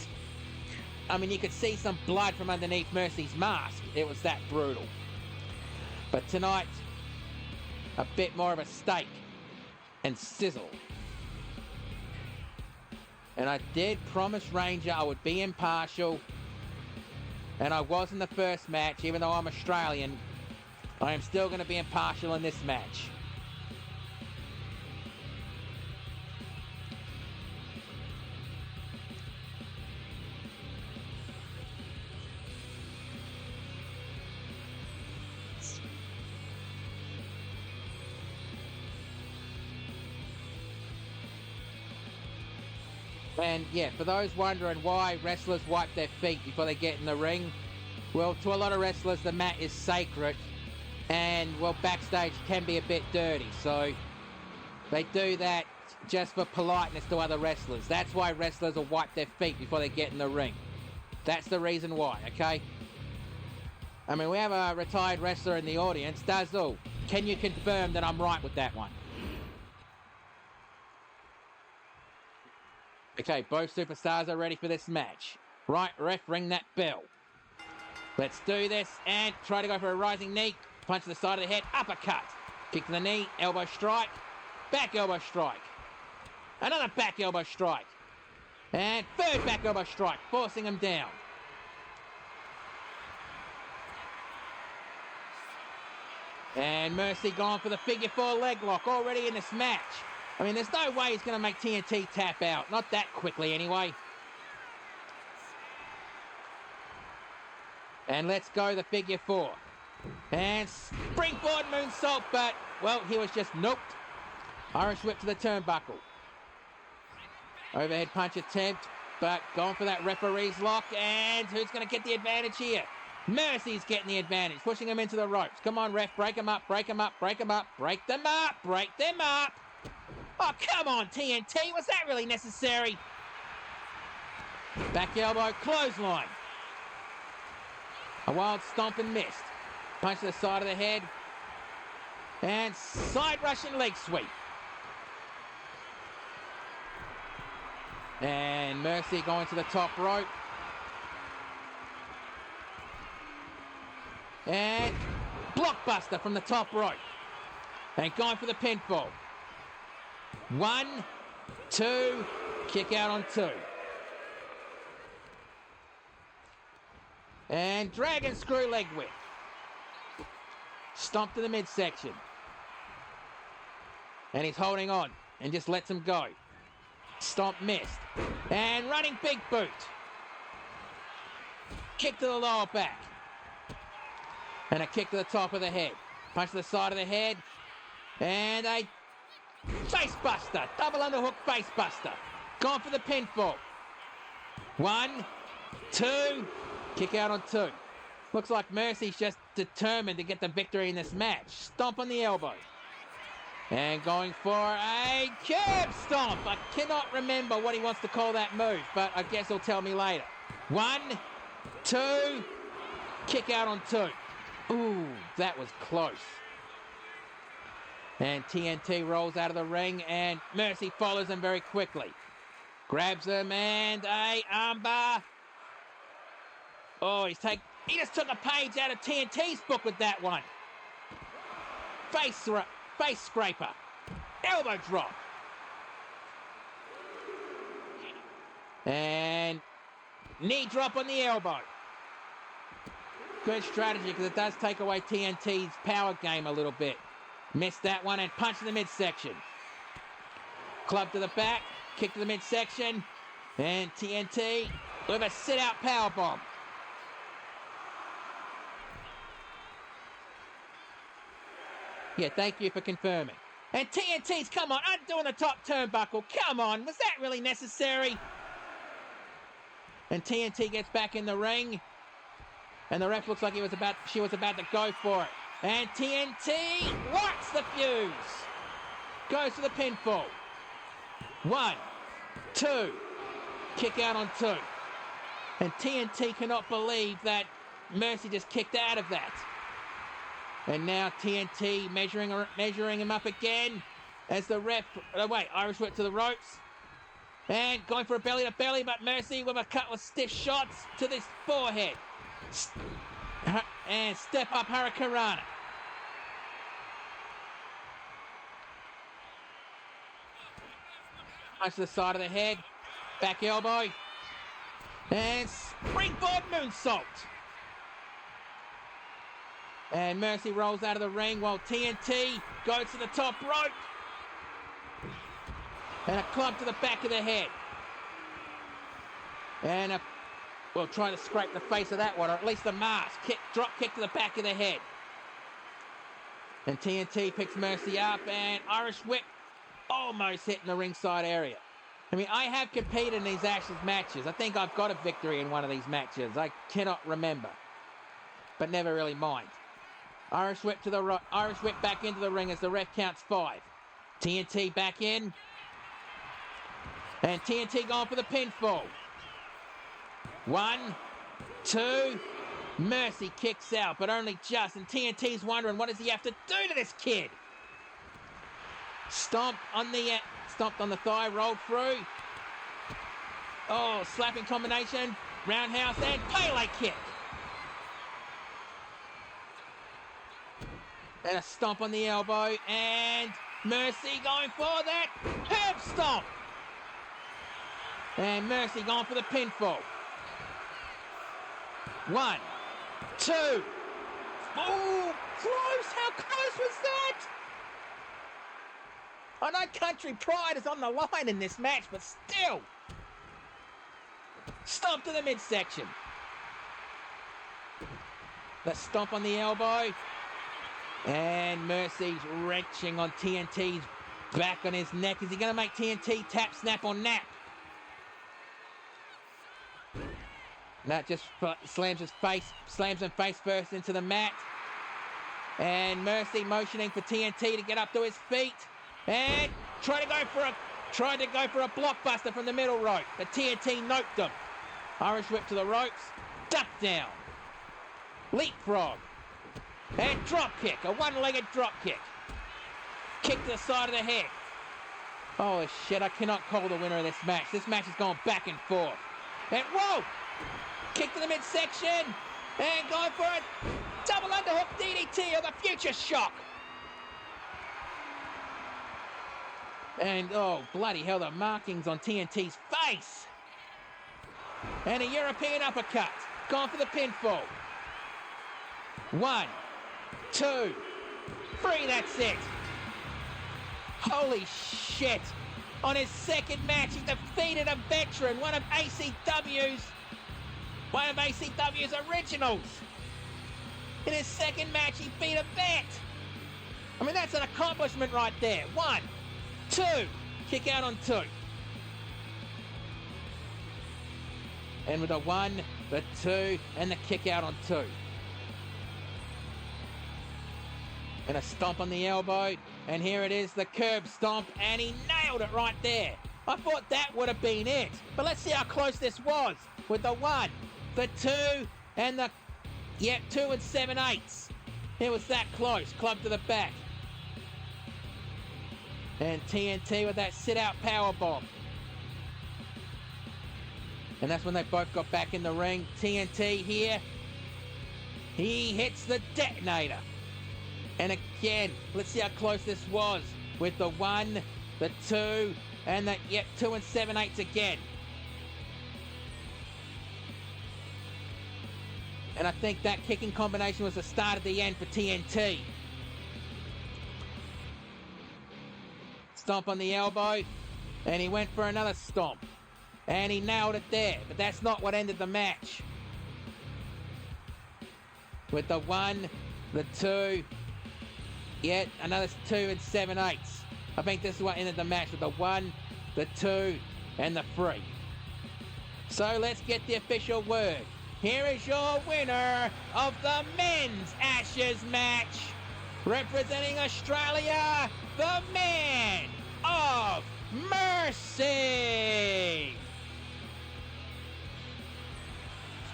I mean, you could see some blood from underneath Mercy's mask. It was that brutal. But tonight, a bit more of a steak and sizzle. And I did promise Ranger I would be impartial. And I was in the first match, even though I'm Australian. I am still going to be impartial in this match. And yeah, for those wondering why wrestlers wipe their feet before they get in the ring, well, to a lot of wrestlers, the mat is sacred. And, well, backstage can be a bit dirty. So they do that just for politeness to other wrestlers. That's why wrestlers will wipe their feet before they get in the ring. That's the reason why, okay? I mean, we have a retired wrestler in the audience. Dazul, can you confirm that I'm right with that one? Okay, both superstars are ready for this match. Right, ref, ring that bell. Let's do this, and try to go for a rising knee. Punch to the side of the head, uppercut. Kick to the knee, elbow strike. Back elbow strike. Another back elbow strike. And third back elbow strike, forcing him down. And Mercy gone for the figure 4 leg lock already in this match. I mean, there's no way he's going to make TNT tap out. Not that quickly, anyway. And let's go the figure 4. And springboard moonsault, but, well, he was just noped. Irish whip to the turnbuckle. Overhead punch attempt, but going for that referee's lock. And who's going to get the advantage here? Mercy's getting the advantage, pushing him into the ropes. Come on, ref, break him up, break him up, break him up, break them up, break them up. Oh, come on, TNT. Was that really necessary? Back elbow, clothesline. A wild stomp and missed. Punch to the side of the head. And side Russian leg sweep. And Mercy going to the top rope. And blockbuster from the top rope. And going for the pinfall. 1, 2, kick out on 2. And dragon screw leg whip. Stomp to the midsection. And he's holding on and just lets him go. Stomp missed. And running big boot. Kick to the lower back. And a kick to the top of the head. Punch to the side of the head. And a face buster. Double underhook face buster. Gone for the pinfall. 1, 2. Kick out on 2. Looks like Mercy's just determined to get the victory in this match. Stomp on the elbow. And going for a curb stomp. I cannot remember what he wants to call that move, but I guess he'll tell me later. 1, 2. Kick out on 2. Ooh, that was close. And TNT rolls out of the ring, and Mercy follows him very quickly. Grabs him, and a armbar. Oh, he just took a page out of TNT's book with that one. Face scraper. Elbow drop. And knee drop on the elbow. Good strategy, because it does take away TNT's power game a little bit. Missed that one, and punch to the midsection. Club to the back, kick to the midsection, and TNT with a sit-out powerbomb. Yeah, thank you for confirming. And TNT's, come on, undoing the top turnbuckle. Come on, was that really necessary? And TNT gets back in the ring. And the ref looks like she was about to go for it. And TNT lights the fuse. Goes for the pinfall. 1, 2. Kick out on 2. And TNT cannot believe that Mercy just kicked out of that. And now TNT measuring him up again as the ref... Oh, wait, Irish whip to the ropes. And going for a belly-to-belly, but Mercy with a couple of stiff shots to this forehead. And step-up Hurricanrana. Punch to the side of the head. Back elbow. And springboard moonsault. And Mercy rolls out of the ring while TNT goes to the top rope. And a club to the back of the head. And we'll try to scrape the face of that one, or at least the mask. Drop kick to the back of the head. And TNT picks Mercy up, and Irish whip almost hitting the ringside area. I mean, I have competed in these Ashes matches. I think I've got a victory in one of these matches. I cannot remember, but never really mind. Irish whip to the right. Irish whip back into the ring as the ref counts 5. TNT back in. And TNT going for the pinfall. 1, 2. Mercy kicks out, but only just. And TNT's wondering, what does he have to do to this kid? Stomped on the thigh, rolled through. Oh, slapping combination. Roundhouse and Pele kick. And a stomp on the elbow, and Mercy going for that herb stomp. And Mercy going for the pinfall. 1, 2. Oh, close! How close was that? I know country pride is on the line in this match, but still. Stomp to the midsection. The stomp on the elbow. And Mercy's wrenching on TNT's back on his neck. Is he going to make TNT tap, snap, or nap? That just slams him face first into the mat. And Mercy motioning for TNT to get up to his feet. And tried to go for a blockbuster from the middle rope. But TNT noped him. Irish whip to the ropes. Duck down. Leapfrog. And drop kick. A one-legged drop kick. Kick to the side of the head. Oh shit, I cannot call the winner of this match. This match is going back and forth. And whoa! Kick to the midsection. And going for a double underhook DDT or the future shock. And oh, bloody hell, the markings on TNT's face. And a European uppercut. Going for the pinfall. 1, 2, 3, that's it. Holy shit. On his second match, he defeated a veteran, one of ACW's originals. In his second match, he beat a vet. I mean, that's an accomplishment right there. 1, 2, kick out on 2. And with a 1, the 2, and the kick out on 2. And a stomp on the elbow. And here it is, the curb stomp. And he nailed it right there. I thought that would have been it. But let's see how close this was. With the 1, the 2, and the... 2 and 7/8. It was that close. Club to the back. And TNT with that sit-out powerbomb. And that's when they both got back in the ring. TNT here. He hits the detonator. And again, let's see how close this was. With the 1, the 2, and the 2 and 7/8 again. And I think that kicking combination was the start of the end for TNT. Stomp on the elbow. And he went for another stomp. And he nailed it there. But that's not what ended the match. With the 1, the 2, yet another 2 and 7/8. I think this is what ended the match, with the 1, the 2, and the 3. So let's get the official word. Here is your winner of the men's Ashes match. Representing Australia, the man of Mercy.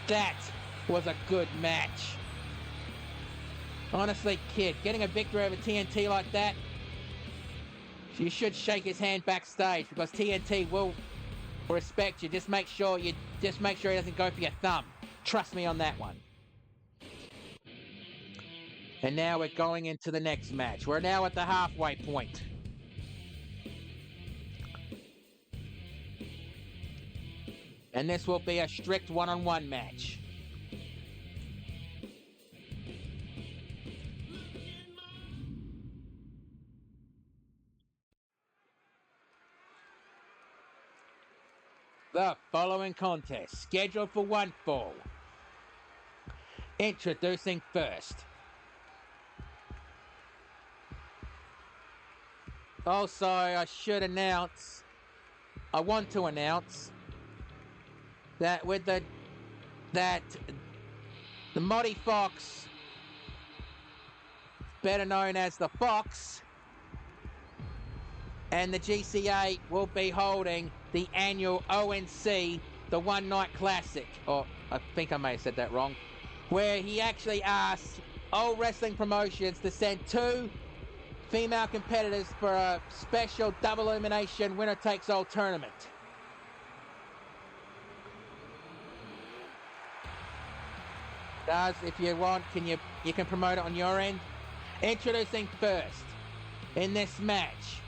That was a good match. Honestly, kid, getting a victory over TNT like that, you should shake his hand backstage, because TNT will respect you. Just make sure he doesn't go for your thumb. Trust me on that one. And now we're going into the next match. We're now at the halfway point. And this will be a strict one-on-one match. The following contest, scheduled for one fall. Introducing first. Also, I want to announce that the Moddy Fox, better known as the Fox, and the GCA will be holding the annual ONC, the One Night Classic, or I think I may have said that wrong, where he actually asked all wrestling promotions to send 2 female competitors for a special double elimination winner takes all tournament. Guys, if you want, you can promote it on your end. Introducing first in this match,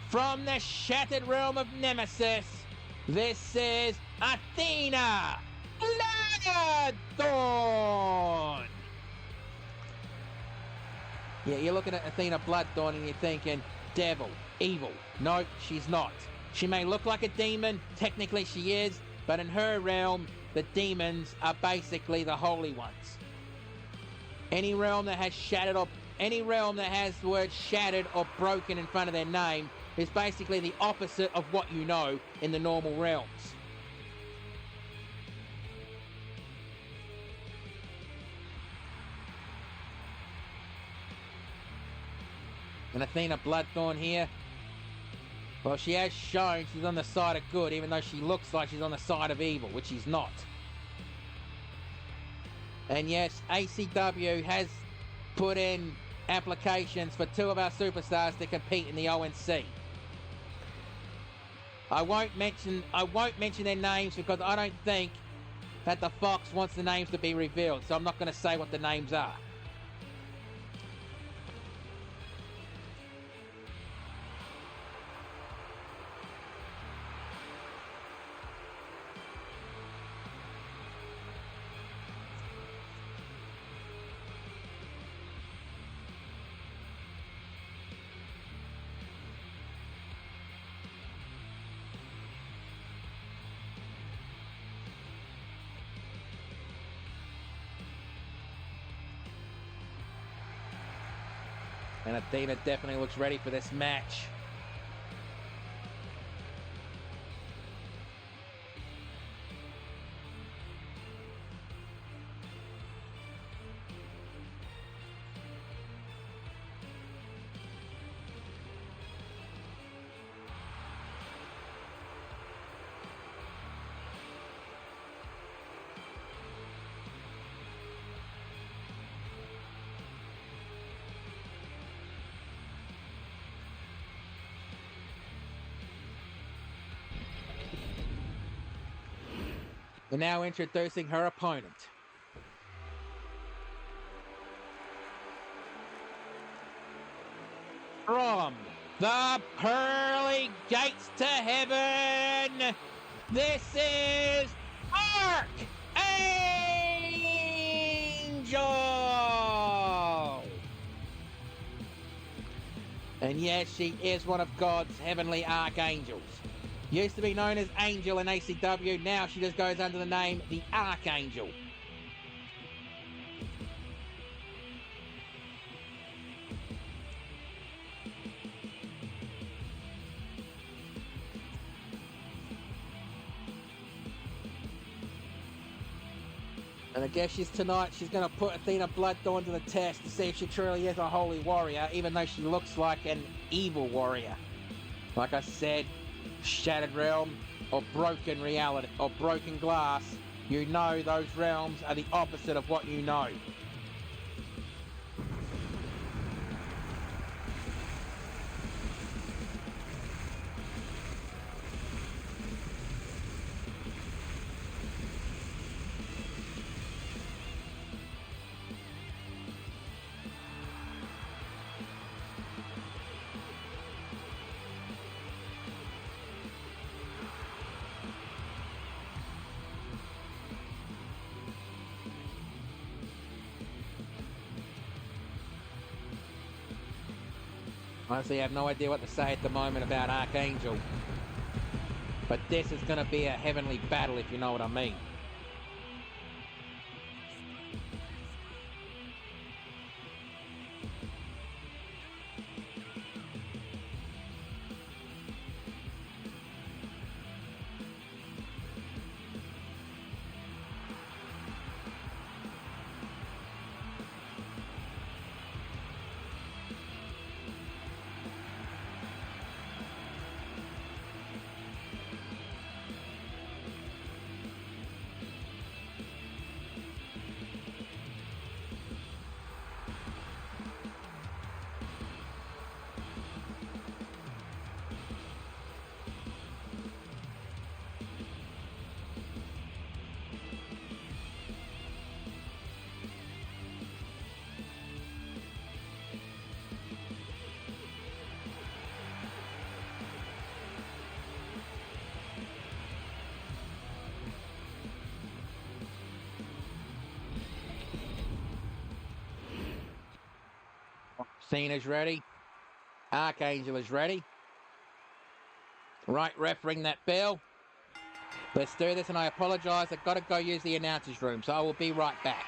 from the shattered realm of Nemesis, this is Athena Bloodthorn. Yeah, you're looking at Athena Bloodthorn and you're thinking, devil, evil. No, she's not. She may look like a demon, technically she is, but in her realm, the demons are basically the holy ones. Any realm that has the word shattered or broken in front of their name is basically the opposite of what you know in the normal realms. And Athena Bloodthorn here, well, she has shown she's on the side of good, even though she looks like she's on the side of evil, which she's not. And yes, ACW has put in applications for 2 of our superstars to compete in the ONC. I won't mention their names because I don't think that the Fox wants the names to be revealed, so I'm not going to say what the names are. And Athena definitely looks ready for this match. And now introducing her opponent. From the pearly gates to heaven, this is Archangel! And yes, she is one of God's heavenly archangels. Used to be known as Angel in ACW, now she just goes under the name the Archangel. And I guess tonight she's going to put Athena Bloodthorn to the test to see if she truly is a holy warrior, even though she looks like an evil warrior. Like I said, shattered realm or broken reality or broken glass, you know those realms are the opposite of what you know. Honestly, I have no idea what to say at the moment about Archangel. But this is going to be a heavenly battle, if you know what I mean. Cena's ready. Archangel is ready. Right, ref, ring that bell. Let's do this, and I apologise. I've got to go use the announcer's room, so I will be right back.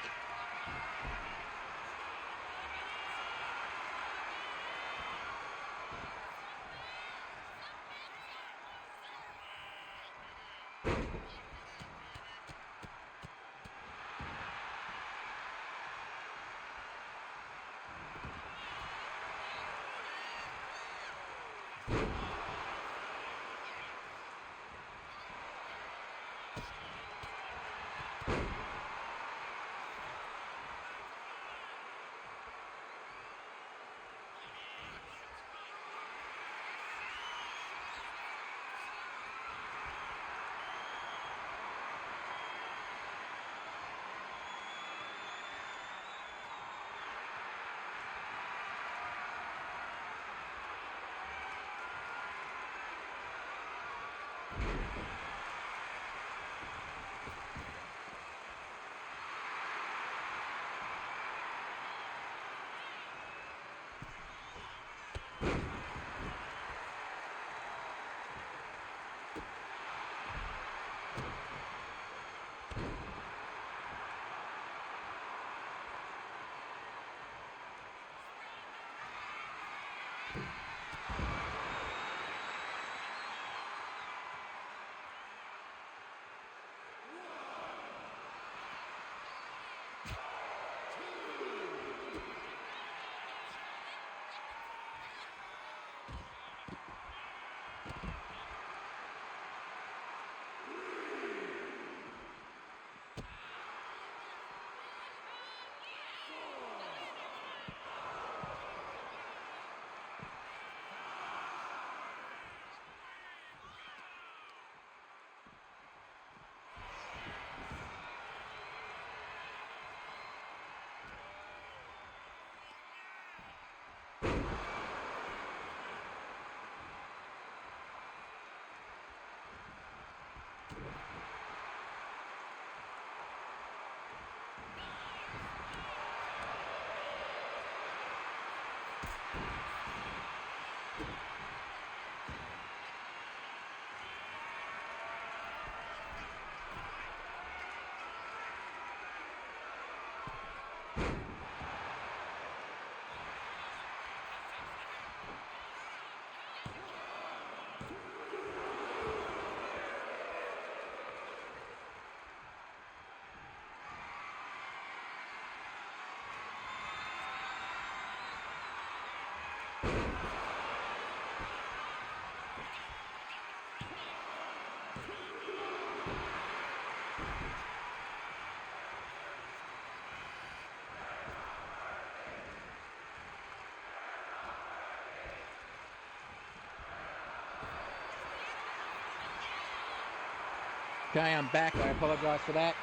Okay, I'm back. I apologise for that.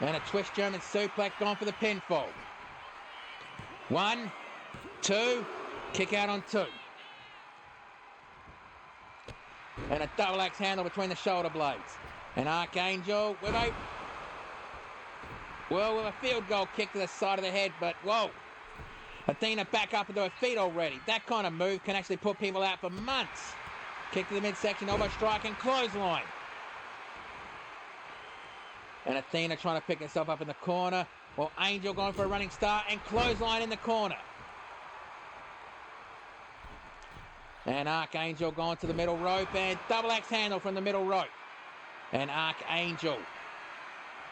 And a twist German suplex gone for the pinfall. 1, 2, kick out on 2. And a double axe handle between the shoulder blades. And Archangel with a field goal kick to the side of the head, but whoa. Athena back up into her feet already. That kind of move can actually put people out for months. Kick to the midsection, elbow strike and clothesline. And Athena trying to pick herself up in the corner. Well, Angel going for a running start and clothesline in the corner. And Archangel going to the middle rope and double axe handle from the middle rope. And Archangel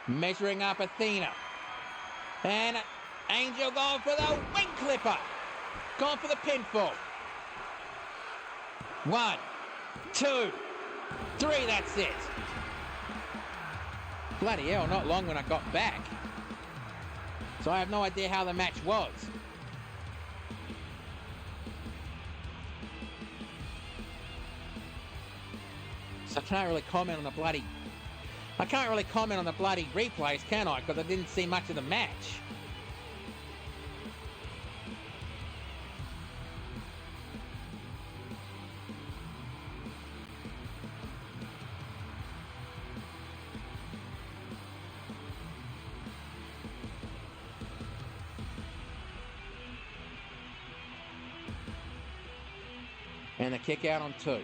measuring up Athena. And Angel going for the wing clipper. Going for the pinfall. 1, 2, 3, that's it. Bloody hell, not long when I got back. So I have no idea how the match was. So I can't really comment on the bloody replays, can I? Because I didn't see much of the match. And a kick out on 2.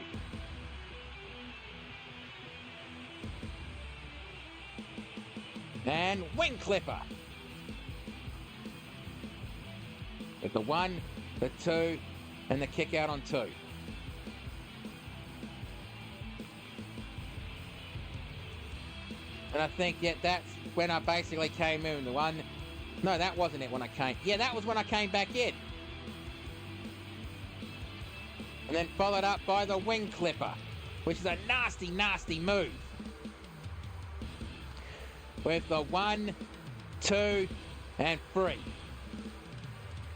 And wing clipper. With the 1, the 2, and the kick out on 2. And I think, yeah, that's when I basically came in. The 1, no, that wasn't it when I came. Yeah, that was when I came back in. And then followed up by the wing clipper, which is a nasty, nasty move. With the 1, 2, and 3.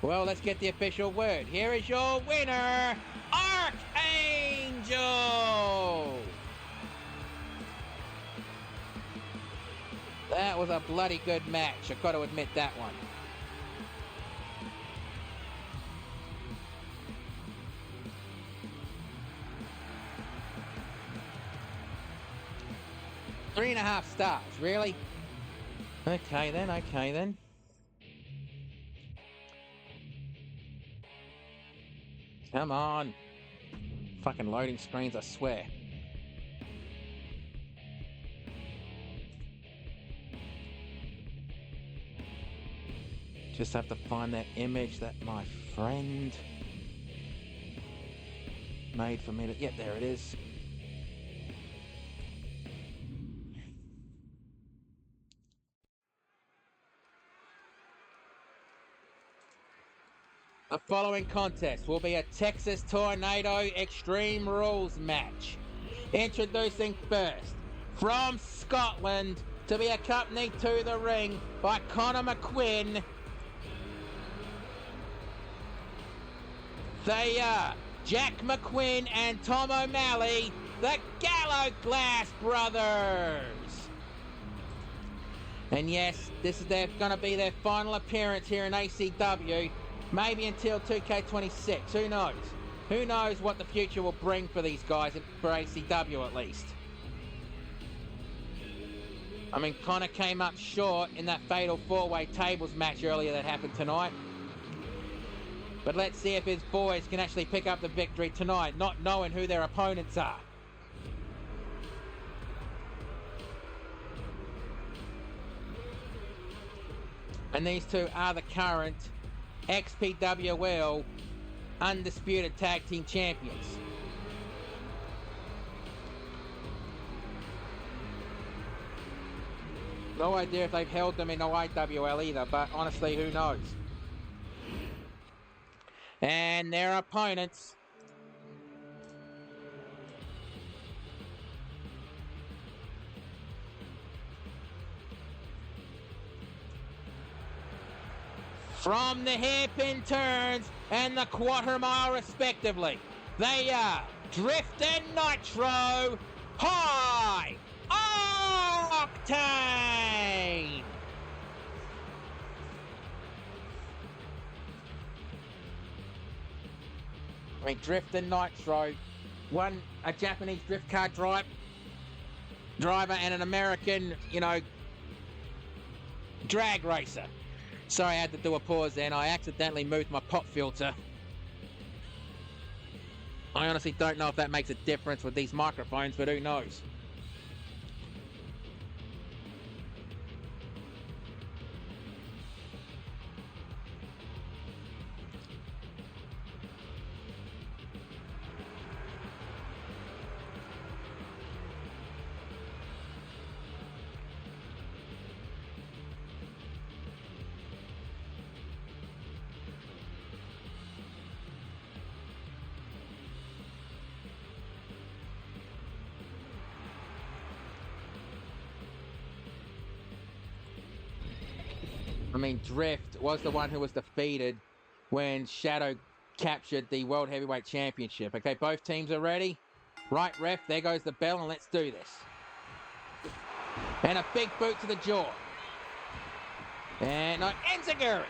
Well, let's get the official word. Here is your winner, Archangel! That was a bloody good match. I've got to admit that one. Three and a half stars, really? Okay then. Come on. Fucking loading screens, I swear. Just have to find that image that my friend made for me to... Yep, there it is. The following contest will be a Texas Tornado Extreme Rules match. Introducing first, from Scotland, to be accompanied to the ring by Connor McQuinn. They are Jack McQuinn and Tom O'Malley, the Gallo Glass Brothers. And yes, this is going to be their final appearance here in ACW. Maybe until 2K26, who knows? Who knows what the future will bring for these guys, for ACW at least. I mean, Connor came up short in that fatal 4-way tables match earlier that happened tonight. But let's see if his boys can actually pick up the victory tonight, not knowing who their opponents are. And these two are the current XPWL Undisputed Tag Team Champions. No idea if they've held them in the IWL either, but honestly, who knows? And their opponents. From the hairpin turns and the quarter mile respectively, they are Drift and Nitro High Octane! I mean, Drift and Nitro, one a Japanese drift car driver and an American, drag racer. Sorry, I had to do a pause then. I accidentally moved my pop filter. I honestly don't know if that makes a difference with these microphones, but who knows? I mean, Drift was the one who was defeated when Shadow captured the World Heavyweight Championship. Okay, both teams are ready. Right, ref, there goes the bell, and let's do this. And a big boot to the jaw. And no, enziguri.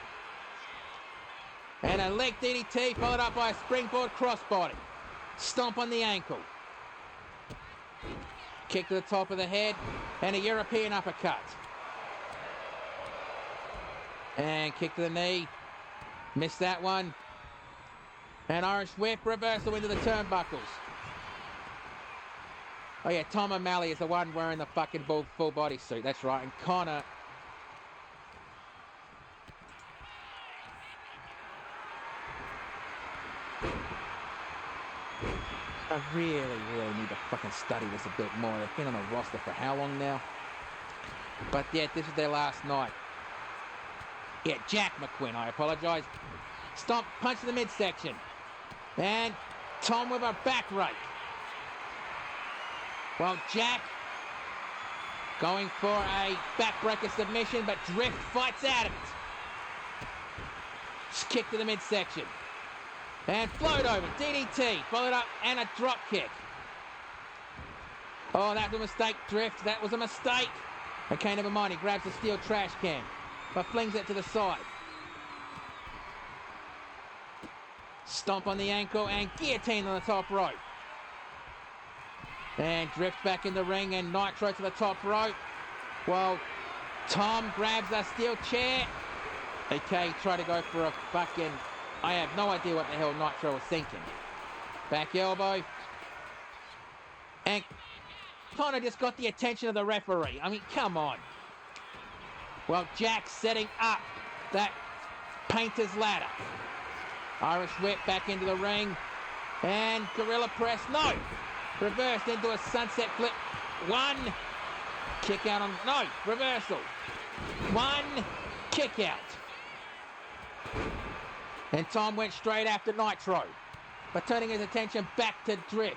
And a leg DDT followed up by a springboard crossbody. Stomp on the ankle. Kick to the top of the head. And a European uppercut. And kick to the knee. Missed that one. And Irish whip reversal into the turnbuckles. Oh yeah, Tom O'Malley is the one wearing the fucking full body suit. That's right. And Connor. I really need to fucking study this a bit more. They've been on the roster for how long now? But yeah, this is their last night. Yeah, Jack McQuinn, I apologise. Stomp, punch to the midsection. And Tom with a back rake. Well, Jack going for a backbreaker submission, but Drift fights out of it. Kick to the midsection. And float over, DDT, followed up, and a drop kick. Oh, that was a mistake, Drift. That was a mistake. Okay, never mind. He grabs the steel trash can, but flings it to the side. Stomp on the ankle and guillotine on the top rope. And Drift back in the ring and Nitro to the top rope. Well, Tom grabs a steel chair. Okay, try to go for a fucking... I have no idea what the hell Nitro was thinking. Back elbow. And Connor just got the attention of the referee. I mean, come on. Well, Jack setting up that painter's ladder. Irish whip back into the ring. And gorilla press. No. Reversed into a sunset flip. One. Kick out on... No. Reversal. One. Kick out. And Tom went straight after Nitro, but turning his attention back to Drift.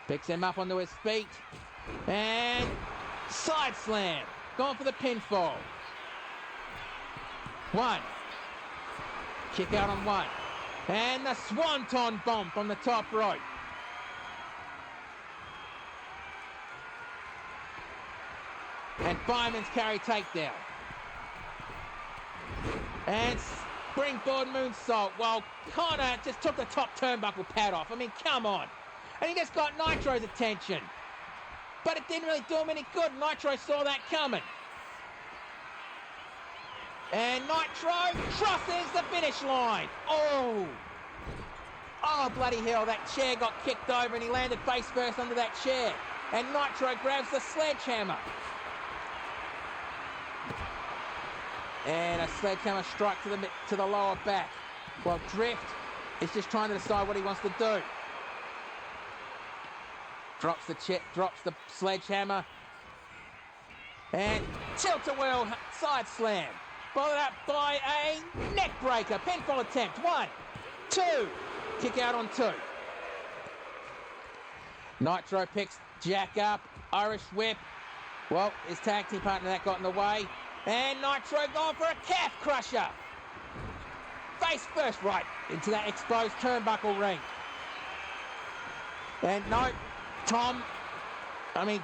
Picks him up onto his feet. And side slam. Going for the pinfall. One. Kick out on one. And the swanton bomb from the top rope. And fireman's carry takedown. And springboard moonsault. Well, Connor just took the top turnbuckle pad off. I mean, come on. And he just got Nitro's attention. But it didn't really do him any good. Nitro saw that coming. And Nitro crosses the finish line. Oh. Oh, bloody hell. That chair got kicked over and he landed face first under that chair. And Nitro grabs the sledgehammer. And a sledgehammer strike to the lower back. Well, Drift is just trying to decide what he wants to do. Drops the sledgehammer. And tilt-a-whirl side slam. Followed up by a neck breaker. Pinfall attempt. 1, 2. Kick out on 2. Nitro picks Jack up. Irish whip. Well, his tag team partner that got in the way. And Nitro going for a calf crusher. Face first right into that exposed turnbuckle ring. And no,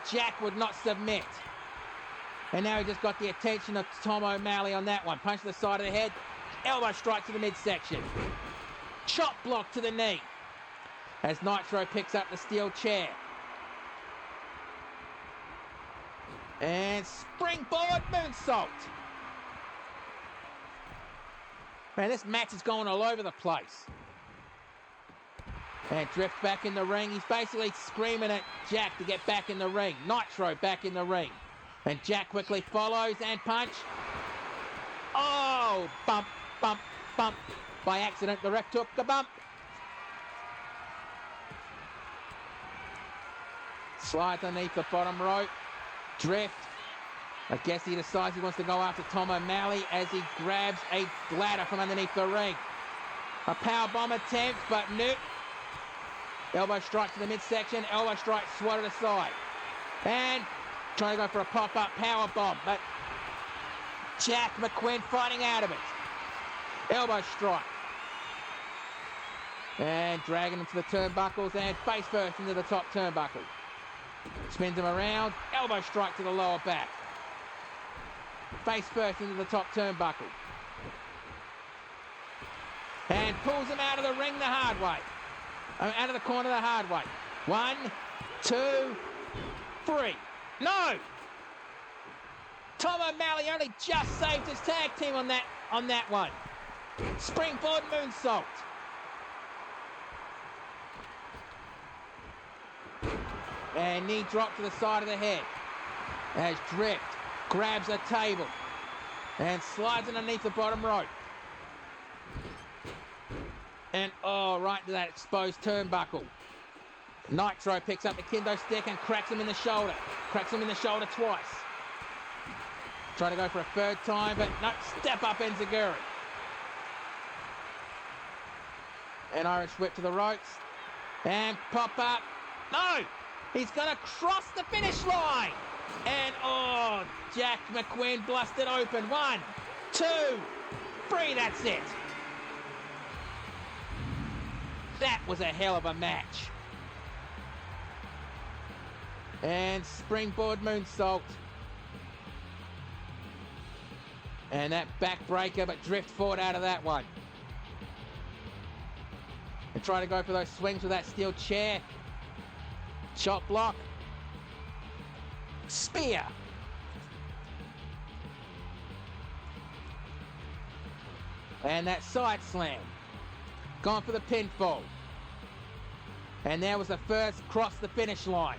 Jack would not submit. And now he just got the attention of Tom O'Malley on that one. Punch to the side of the head. Elbow strike to the midsection. Chop block to the knee. As Nitro picks up the steel chair. And springboard moonsault. Man, this match is going all over the place. And Drift back in the ring. He's basically screaming at Jack to get back in the ring. Nitro back in the ring. And Jack quickly follows and punch. Oh, bump, bump, bump. By accident, the ref took the bump. Slides underneath the bottom rope. Drift. I guess he decides he wants to go after Tom O'Malley as he grabs a ladder from underneath the ring. A powerbomb attempt, but nope. Elbow strike to the midsection. Elbow strike swatted aside. And trying to go for a pop-up powerbomb, but Jack McQuinn fighting out of it. Elbow strike. And dragging him to the turnbuckles and face first into the top turnbuckle. Spins him around. Elbow strike to the lower back. Face first into the top turnbuckle. And pulls him out of the ring the hard way. Out of the corner the hard way. 1, 2, 3. No! Tom O'Malley only just saved his tag team on that one. Springboard moonsault. And knee drop to the side of the head. As Drift grabs a table and slides underneath the bottom rope. And right into that exposed turnbuckle. Nitro picks up the kendo stick and cracks him in the shoulder. Cracks him in the shoulder twice. Trying to go for a third time, but no, step up Enziguri. An Irish whip to the ropes. And pop up. No! He's going to cross the finish line. And Jack McQuinn blasted open. 1, 2, 3, that's it. That was a hell of a match. And springboard moonsault. And that backbreaker, but Drift fought out of that one. And trying to go for those swings with that steel chair. Chop block. Spear. And that side slam. Gone for the pinfall. And there was the first cross the finish line.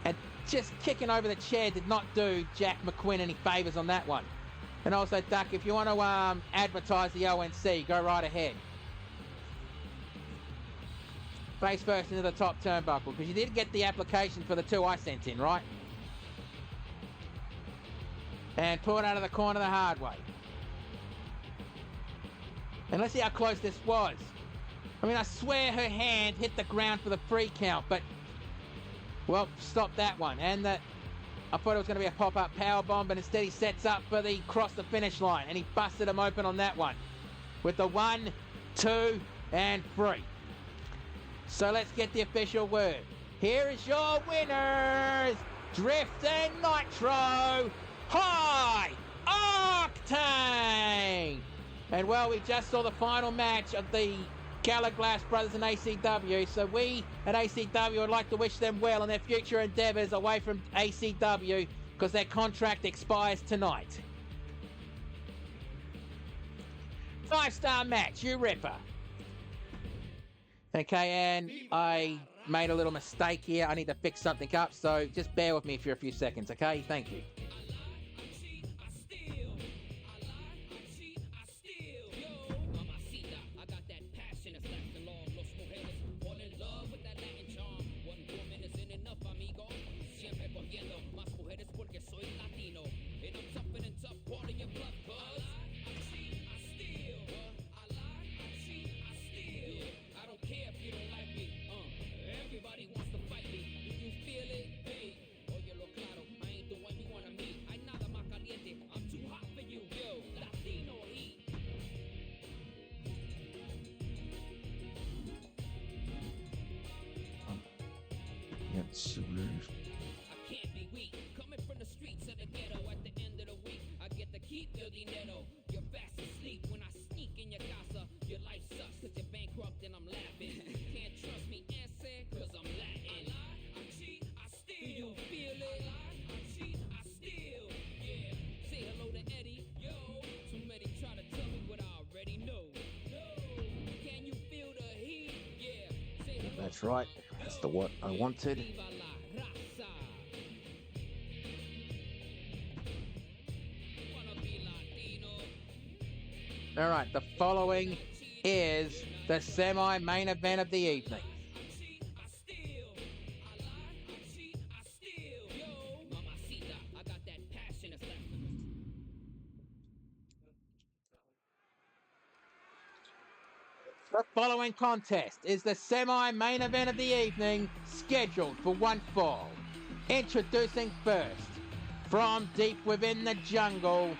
And just kicking over the chair did not do Jack McQuinn any favours on that one. And also, Duck, if you want to advertise the ONC, go right ahead. Face first into the top turnbuckle, because you did get the application for the 2 I sent in, right? And pull it out of the corner the hard way. And let's see how close this was. I mean, I swear her hand hit the ground for the free count, but, well, stop that one. And I thought it was going to be a pop-up powerbomb, but instead he sets up for the cross the finish line, and he busted him open on that one with the 1, 2, and 3. So let's get the official word. Here is your winners, Drift and Nitro, High Octane. And well, we just saw the final match of the Gallagher brothers and ACW, so we at ACW would like to wish them well in their future endeavours away from ACW because their contract expires tonight. 5-star match, you ripper. Okay, and I made a little mistake here. I need to fix something up, so just bear with me for a few seconds, okay? Thank you. I can't be weak. Coming from the streets of the ghetto at the end of the week. I get to keep your dinero. You're fast asleep when I sneak in your casa. Your life sucks cause you're bankrupt and I'm laughing. You can't trust me, answer, cause I'm Latin. I cheat, I steal. Do you feel it? I cheat, I steal. Yeah. Say hello to Eddie. Yo. Too many try to tell me what I already know. That's right. That's the what I wanted. Viva la raza. Wanna be Latino. All right, the following is the semi-main event of the evening. I cheat, I steal. I lie, I cheat, I steal. Yo, mamacita, I got that passion. It's like The following contest is the semi-main event of the evening, scheduled for one fall. Introducing first, from deep within the jungle,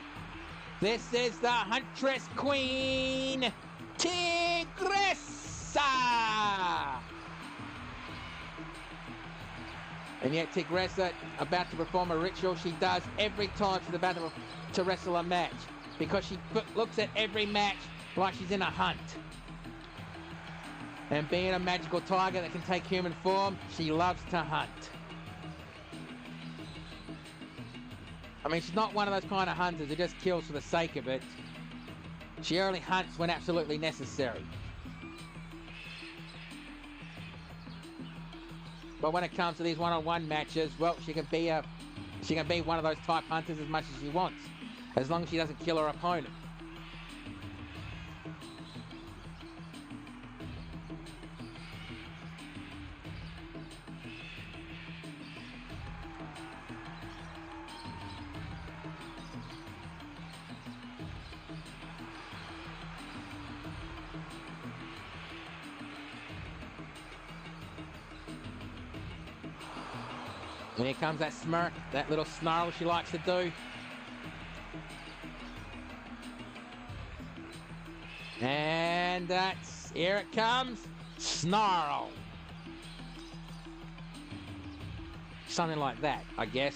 this is the Huntress Queen, Tigressa! And yet Tigressa about to perform a ritual she does every time she's about to wrestle a match, because she looks at every match like she's in a hunt. And being a magical tiger that can take human form, she loves to hunt. I mean, she's not one of those kind of hunters who just kills for the sake of it. She only hunts when absolutely necessary. But when it comes to these one-on-one matches, well, she can be one of those type hunters as much as she wants, as long as she doesn't kill her opponent. And here comes that smirk, that little snarl she likes to do. And here it comes, snarl. Something like that, I guess.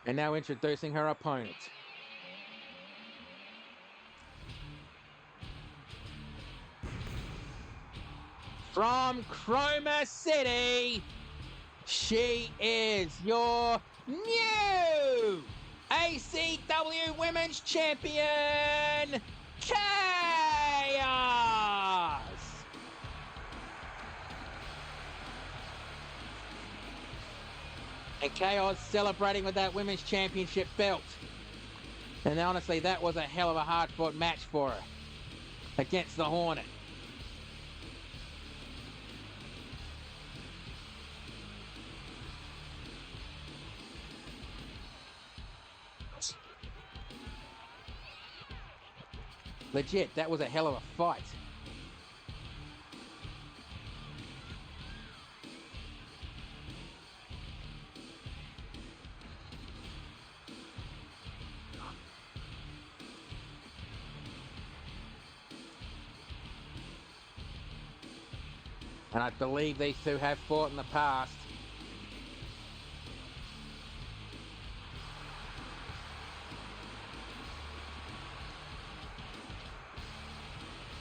And now introducing her opponent. From Chroma City, she is your new ACW Women's Champion, Chaos! And Chaos celebrating with that Women's Championship belt. And honestly, that was a hell of a hard-fought match for her against the Hornet. Legit, that was a hell of a fight. And I believe these two have fought in the past.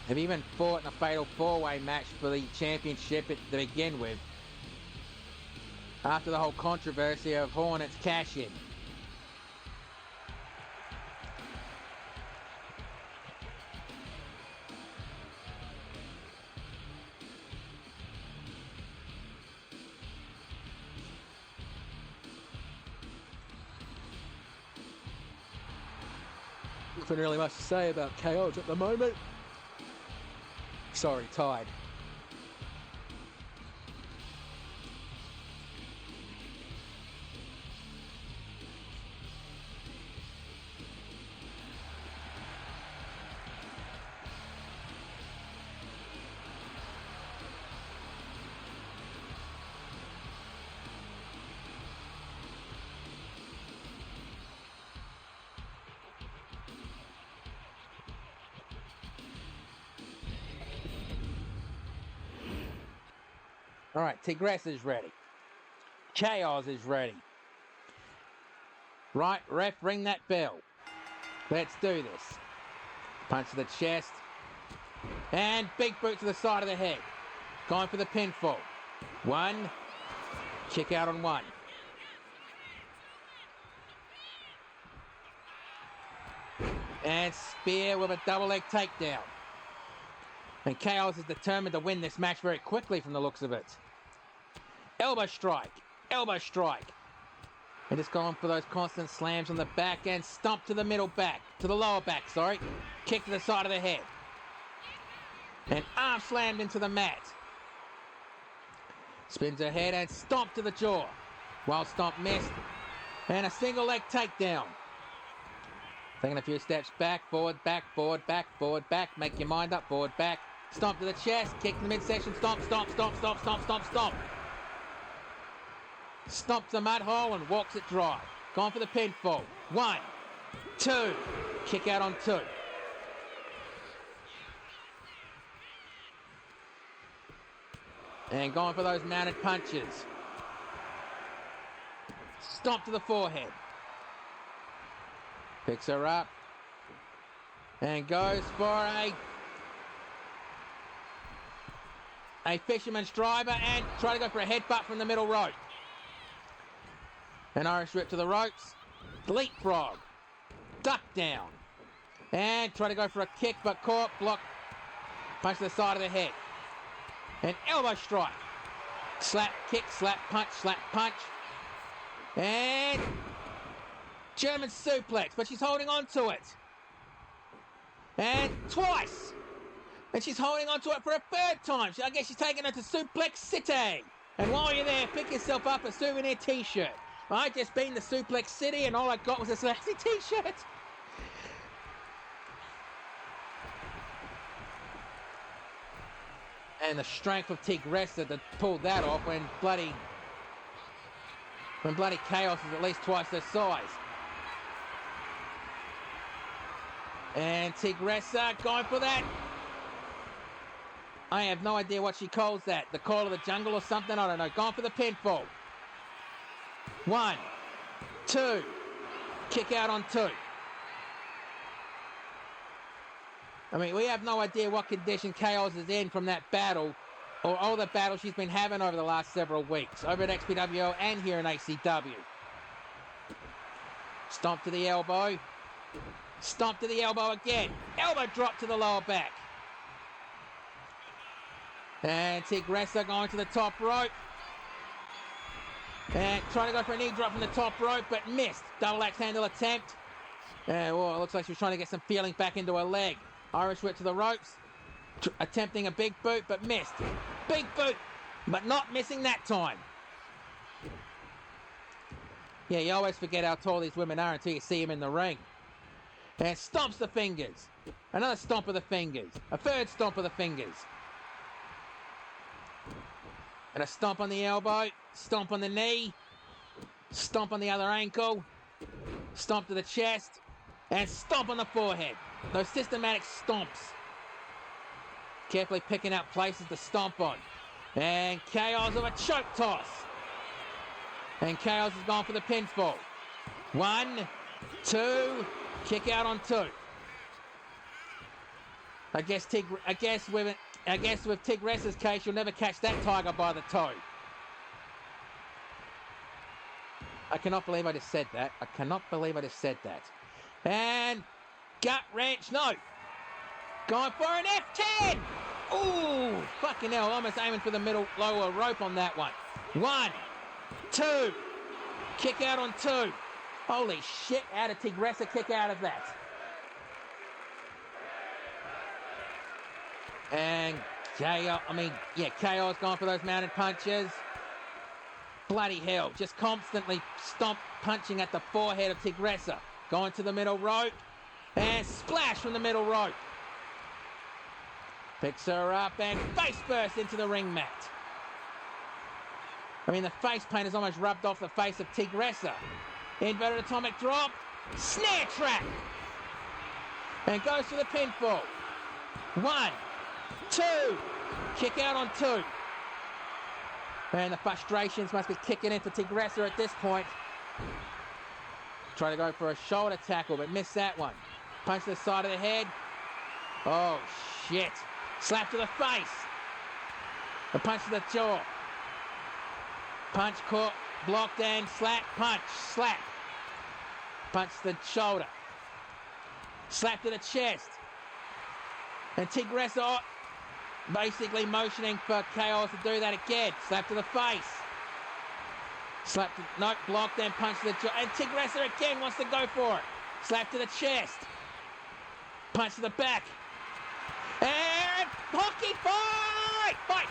Have even fought in a fatal four-way match for the championship to begin with, after the whole controversy of Hornet's cash-in. Nothing really much to say about KOs at the moment. Sorry, tied. All right, Tigressa's ready. Chaos is ready. Right, ref, ring that bell. Let's do this. Punch to the chest. And big boot to the side of the head. Going for the pinfall. One. Kick out on one. And spear with a double leg takedown. And Chaos is determined to win this match very quickly from the looks of it. Elbow strike. Elbow strike. And just going for those constant slams on the back and stomp to the middle back. To the lower back, sorry. Kick to the side of the head. And arm slammed into the mat. Spins her head and stomp to the jaw. Wild stomp missed. And a single leg takedown. Taking a few steps back, forward, back, forward, back, forward, back. Make your mind up, forward, back. Stomp to the chest, kick to the midsection, stomp, stomp, stomp, stomp, stomp, stomp, stomp. Stomps the mud hole and walks it dry. Gone for the pinfall. 1, 2. Kick out on 2. And going for those mounted punches. Stomp to the forehead. Picks her up. And goes for a fisherman's driver and try to go for a headbutt from the middle rope. An Irish whip to the ropes. Leapfrog. Duck down. And try to go for a kick but caught. Block. Punch to the side of the head. An elbow strike. Slap, kick, slap, punch. And German suplex, but she's holding on to it. And twice. And she's holding on to it for a third time. I guess she's taking her to Suplex City. And while you're there, pick yourself up a souvenir t-shirt. I just been to Suplex City and all I got was a sassy t-shirt. And the strength of Tigressa to pull that off when bloody Chaos is at least twice their size. And Tigressa going for that. I have no idea what she calls that. The call of the jungle or something? I don't know. Going for the pinfall. 1, 2. Kick out on 2. I mean, we have no idea what condition Chaos is in from that battle or all the battles she's been having over the last several weeks, over at XPWO and here in ACW. Stomp to the elbow. Stomp to the elbow again. Elbow drop to the lower back. And Tigressa going to the top rope. And trying to go for a knee drop from the top rope, but missed. Double axe handle attempt. And well, it looks like she was trying to get some feeling back into her leg. Irish whip to the ropes. Attempting a big boot, but missed. Big boot, but not missing that time. Yeah, you always forget how tall these women are until you see them in the ring. And stomps the fingers. Another stomp of the fingers. A third stomp of the fingers. And a stomp on the elbow. Stomp on the knee. Stomp on the other ankle. Stomp to the chest. And stomp on the forehead. Those systematic stomps. Carefully picking out places to stomp on. And Chaos of a choke toss. And Chaos has gone for the pinfall. 1, 2, kick out on 2. I guess with Tigressa's case, you'll never catch that tiger by the toe. I cannot believe I just said that. And gut wrench, no. Going for an F10. Ooh, fucking hell, almost aiming for the middle lower rope on that one. 1, 2, kick out on 2. Holy shit, out of Tigressa, kick out of that. And Chaos going for those mounted punches. Bloody hell, just constantly punching at the forehead of Tigressa. Going to the middle rope. And splash from the middle rope. Picks her up and face burst into the ring mat. I mean, the face paint has almost rubbed off the face of Tigressa. Inverted atomic drop. Snare trap. And goes for the pinfall. 1, 2. Kick out on 2. And the frustrations must be kicking in for Tigressa at this point. Try to go for a shoulder tackle, but missed that one. Punch to the side of the head. Oh, shit. Slap to the face. A punch to the jaw. Punch caught, blocked and slap, punch, slap. Punch to the shoulder. Slap to the chest. And Tigressa basically motioning for Chaos to do that again. Slap to the face. Slap to, no, block, then punch to the jaw. And Tigressa again wants to go for it. Slap to the chest. Punch to the back. And hockey fight! Fight!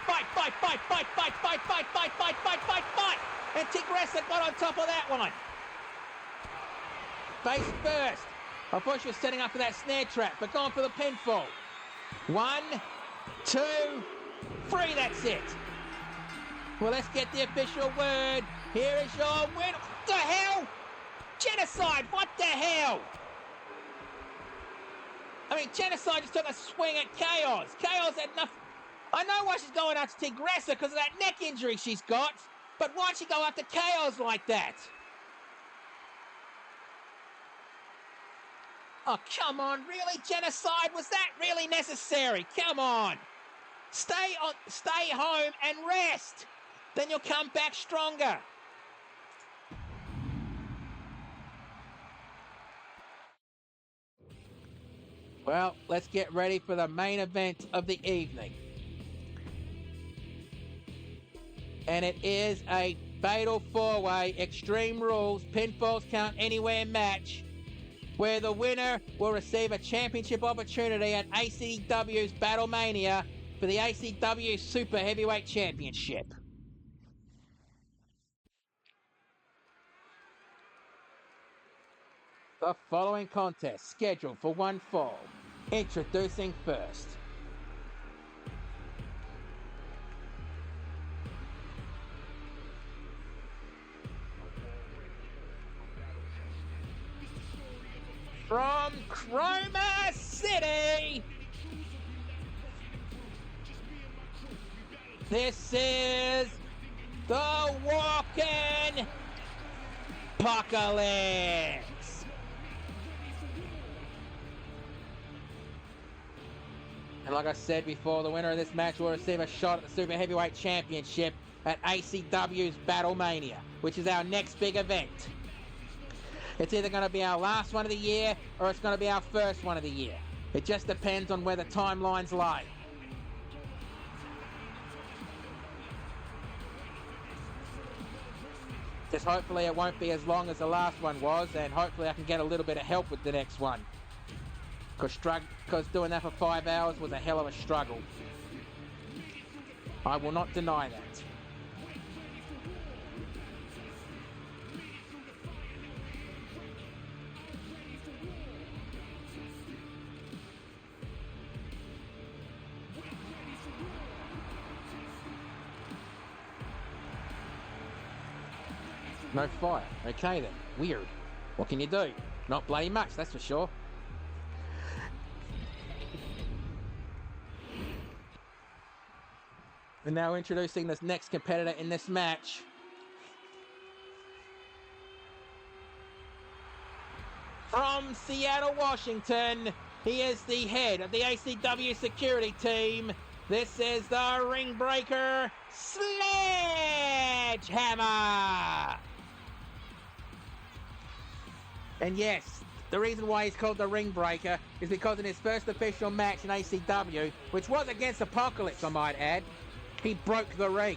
And Tigressa got on top of that one. Face first. I thought she was setting up for that snare trap, but going for the pinfall. 1, 2, 3, that's it. Well, let's get the official word. Here is your win. What the hell? Genocide, what the hell? I mean, Genocide just took a swing at Chaos. Chaos had nothing. I know why she's going after Tigressa because of that neck injury she's got, but why'd she go after Chaos like that? Oh, come on, really? Genocide? Was that really necessary? Come on. Stay home and rest. Then you'll come back stronger. Well, let's get ready for the main event of the evening. And it is a fatal 4-way Extreme Rules Pinfalls Count Anywhere match where the winner will receive a championship opportunity at ACW's Battlemania for the ACW Super Heavyweight Championship. The following contest scheduled for one fall. Introducing first. From Chroma City, this is the Walking Apocalypse. And like I said before, the winner of this match will receive a shot at the Super Heavyweight Championship at ACW's Battlemania, which is our next big event. It's either going to be our last one of the year or it's going to be our first one of the year. It just depends on where the timelines lie. Just hopefully it won't be as long as the last one was, and hopefully I can get a little bit of help with the next one. Because doing that for 5 hours was a hell of a struggle. I will not deny that. No fire. Okay then. Weird. What can you do? Not bloody much, that's for sure. We're now introducing this next competitor in this match. From Seattle, Washington, he is the head of the ACW security team. This is the ring breaker, Sledgehammer. And yes, the reason why he's called the ring breaker is because in his first official match in ACW, which was against Apocalypse, I might add, he broke the ring.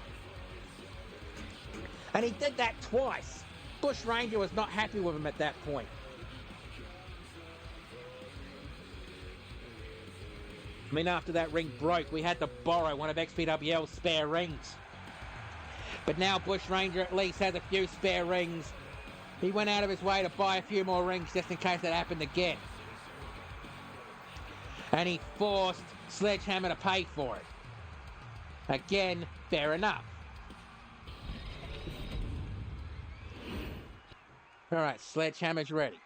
And he did that twice. Bush Ranger was not happy with him at that point. I mean, after that ring broke, we had to borrow one of XPWL's spare rings. But now Bush Ranger at least has a few spare rings. He went out of his way to buy a few more rings just in case that happened again. And he forced Sledgehammer to pay for it. Again, fair enough. Alright, Sledgehammer's ready.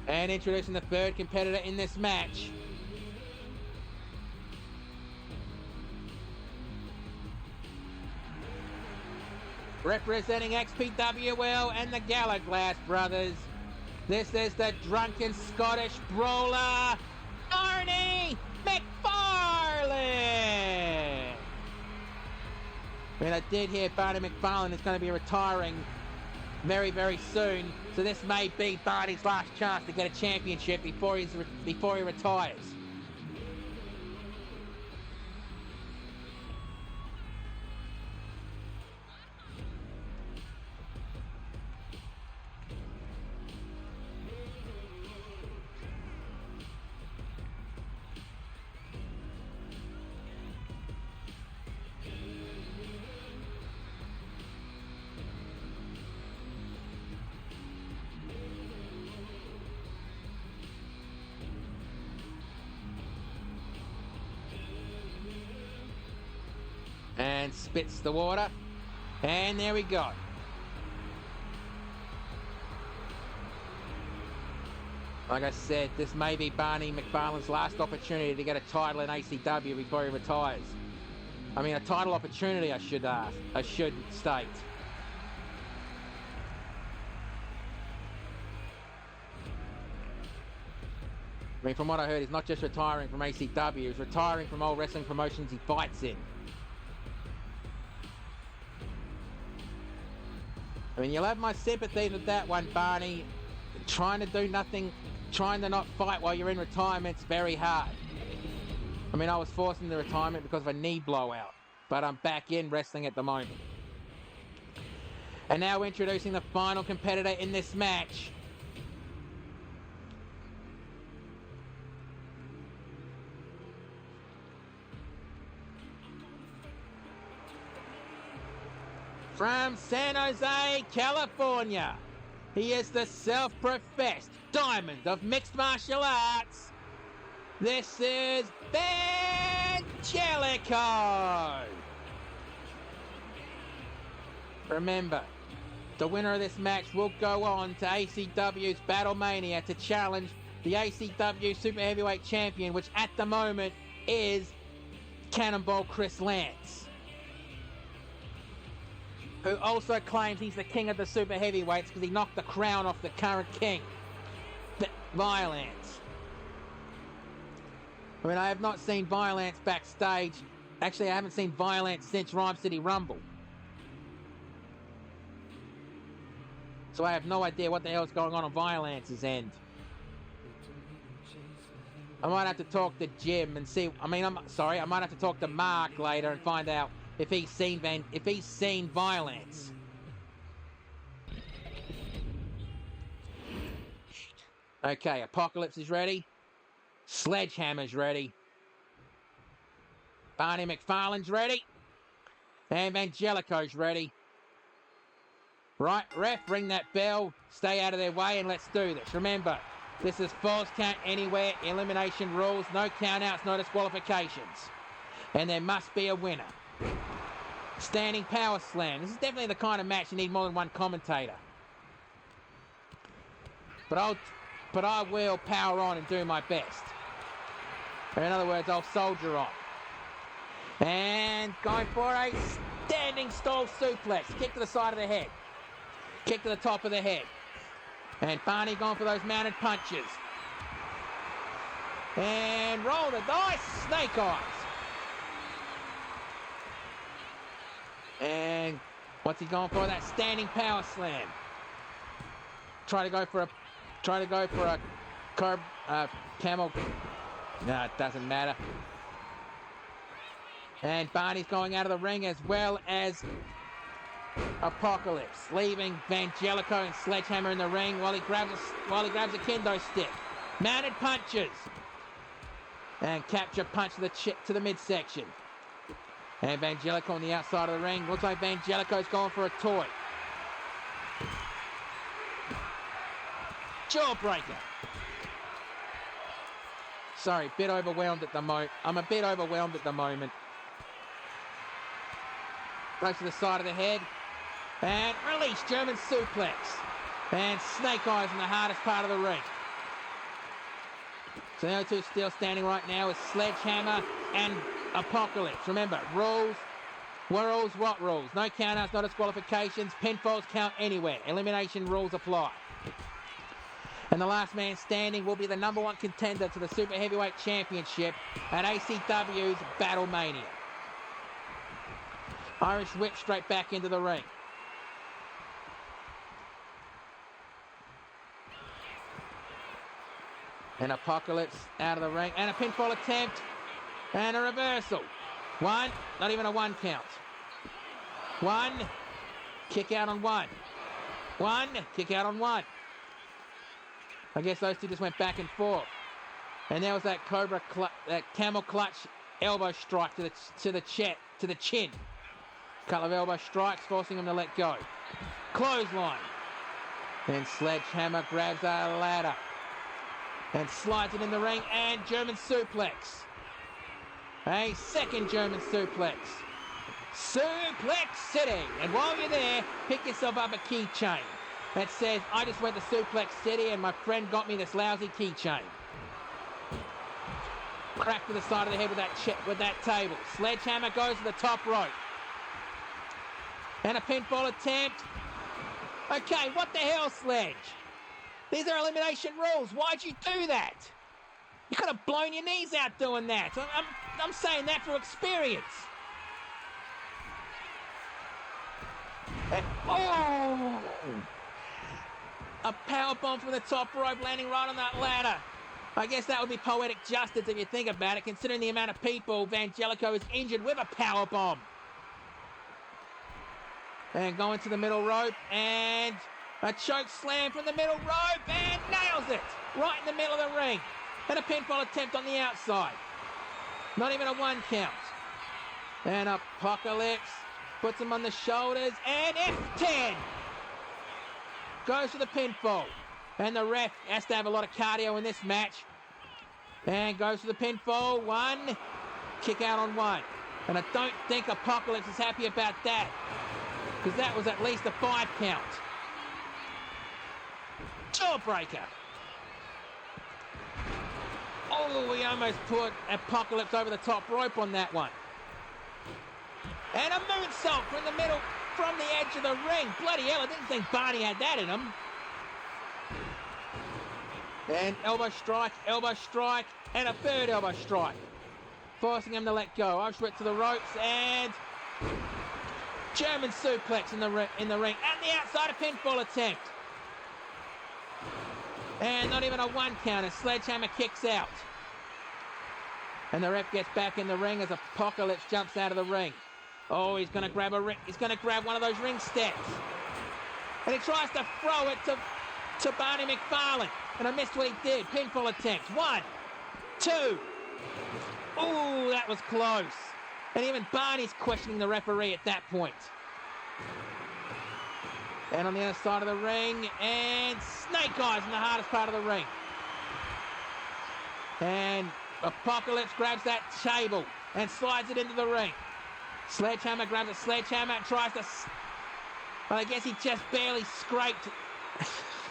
And introducing the third competitor in this match. Representing XPWL and the Gallaglass brothers, this is the drunken Scottish brawler, Arnie McFarlane. I mean, I did hear Barney McFarlane is going to be retiring very, very soon. So this may be Barney's last chance to get a championship before he retires. And spits the water. And there we go. Like I said, this may be Barney McFarlane's last opportunity to get a title in ACW before he retires. I mean, a title opportunity, I should state. I mean, from what I heard, he's not just retiring from ACW, he's retiring from all wrestling promotions he fights in. I mean, you'll have my sympathies with that one, Barney. Trying to do nothing, trying to not fight while you're in retirement's very hard. I mean, I was forced into retirement because of a knee blowout, but I'm back in wrestling at the moment. And now introducing the final competitor in this match. From San Jose, California, he is the self-professed diamond of mixed martial arts. This is Angelico. Remember, the winner of this match will go on to ACW's Battlemania to challenge the ACW Super Heavyweight Champion, which at the moment is Cannonball Chris Lance, who also claims he's the king of the super heavyweights because he knocked the crown off the current king, Violence. I mean, I have not seen Violence backstage. Actually, I haven't seen Violence since Rhyme City Rumble. So I have no idea what the hell's going on Violence's end. I might have to talk to Jim and see. I might have to talk to Mark later and find out if he's seen Violence. Okay, Apocalypse is ready. Sledgehammer's ready. Barney McFarlane's ready. And Angelico's ready. Right, ref, ring that bell. Stay out of their way and let's do this. Remember, this is falls count anywhere, elimination rules, no countouts, no disqualifications. And there must be a winner. Standing power slam. This is definitely the kind of match you need more than one commentator. But I will power on and do my best. In other words, I'll soldier on. And going for a standing stall suplex. Kick to the side of the head. Kick to the top of the head. And Barney going for those mounted punches. And roll the dice. Snake eyes. And what's he going for? That standing power slam. Try to go for a camel. No, it doesn't matter. And Barney's going out of the ring as well as Apocalypse, leaving Angelico and Sledgehammer in the ring while he grabs a kendo stick. Mounted punches. And capture punch to the midsection. And Angelico on the outside of the ring. Looks like Angelico's going for a toy. Jawbreaker. Sorry, bit overwhelmed at the moment. I'm a bit overwhelmed at the moment. Goes to the side of the head. And release, German suplex. And snake eyes in the hardest part of the ring. So the only two still standing right now is Sledgehammer and Apocalypse. Remember, rules. What rules? No countouts, no disqualifications. Pinfalls count anywhere. Elimination rules apply. And the last man standing will be the number one contender to the Super Heavyweight Championship at ACW's Battlemania. Irish whip straight back into the ring. And Apocalypse out of the ring. And a pinfall attempt. And a reversal. One. Not even a 1 count. One. Kick out on one. One. Kick out on one. I guess those two just went back and forth. And there was that that camel clutch elbow strike to the chin. Couple of elbow strikes, forcing him to let go. Clothesline. Then Sledgehammer grabs a ladder and slides it in the ring, and German suplex. A second German suplex. Suplex City. And while you're there, pick yourself up a keychain that says, I just went to Suplex City and my friend got me this lousy keychain. Crack to the side of the head with that table. Sledgehammer goes to the top rope. And a pinfall attempt. Okay, what the hell, Sledge? These are elimination rules. Why'd you do that? You could have blown your knees out doing that. I'm saying that for experience. And, oh! A powerbomb from the top rope, landing right on that ladder. I guess that would be poetic justice if you think about it, considering the amount of people Angelico is injured with a powerbomb. And going to the middle rope, and a choke slam from the middle rope, and nails it right in the middle of the ring. And a pinfall attempt on the outside. Not even a 1 count. And Apocalypse puts him on the shoulders, and F10 goes for the pinfall. And the ref has to have a lot of cardio in this match. And goes for the pinfall. One. Kick out on one. And I don't think Apocalypse is happy about that, because that was at least a 5 count. Jawbreaker. Oh, we almost put Apocalypse over the top rope on that one. And a moonsault from the middle, from the edge of the ring. Bloody hell, I didn't think Barney had that in him. And elbow strike, and a third elbow strike. Forcing him to let go. Auschwitz to the ropes, and German suplex in the ring. And the outside a pinfall attempt. And not even a 1 count as Sledgehammer kicks out. And the ref gets back in the ring as Apocalypse jumps out of the ring. Oh, he's going to grab one of those ring steps. And he tries to throw it to Barney McFarlane. And I missed what he did. Pinfall attempt. 1, 2. Ooh, that was close. And even Barney's questioning the referee at that point. And on the other side of the ring, and Snake Eyes in the hardest part of the ring. And Apocalypse grabs that table and slides it into the ring. Sledgehammer grabs a sledgehammer and tries to... Well, I guess he just barely scraped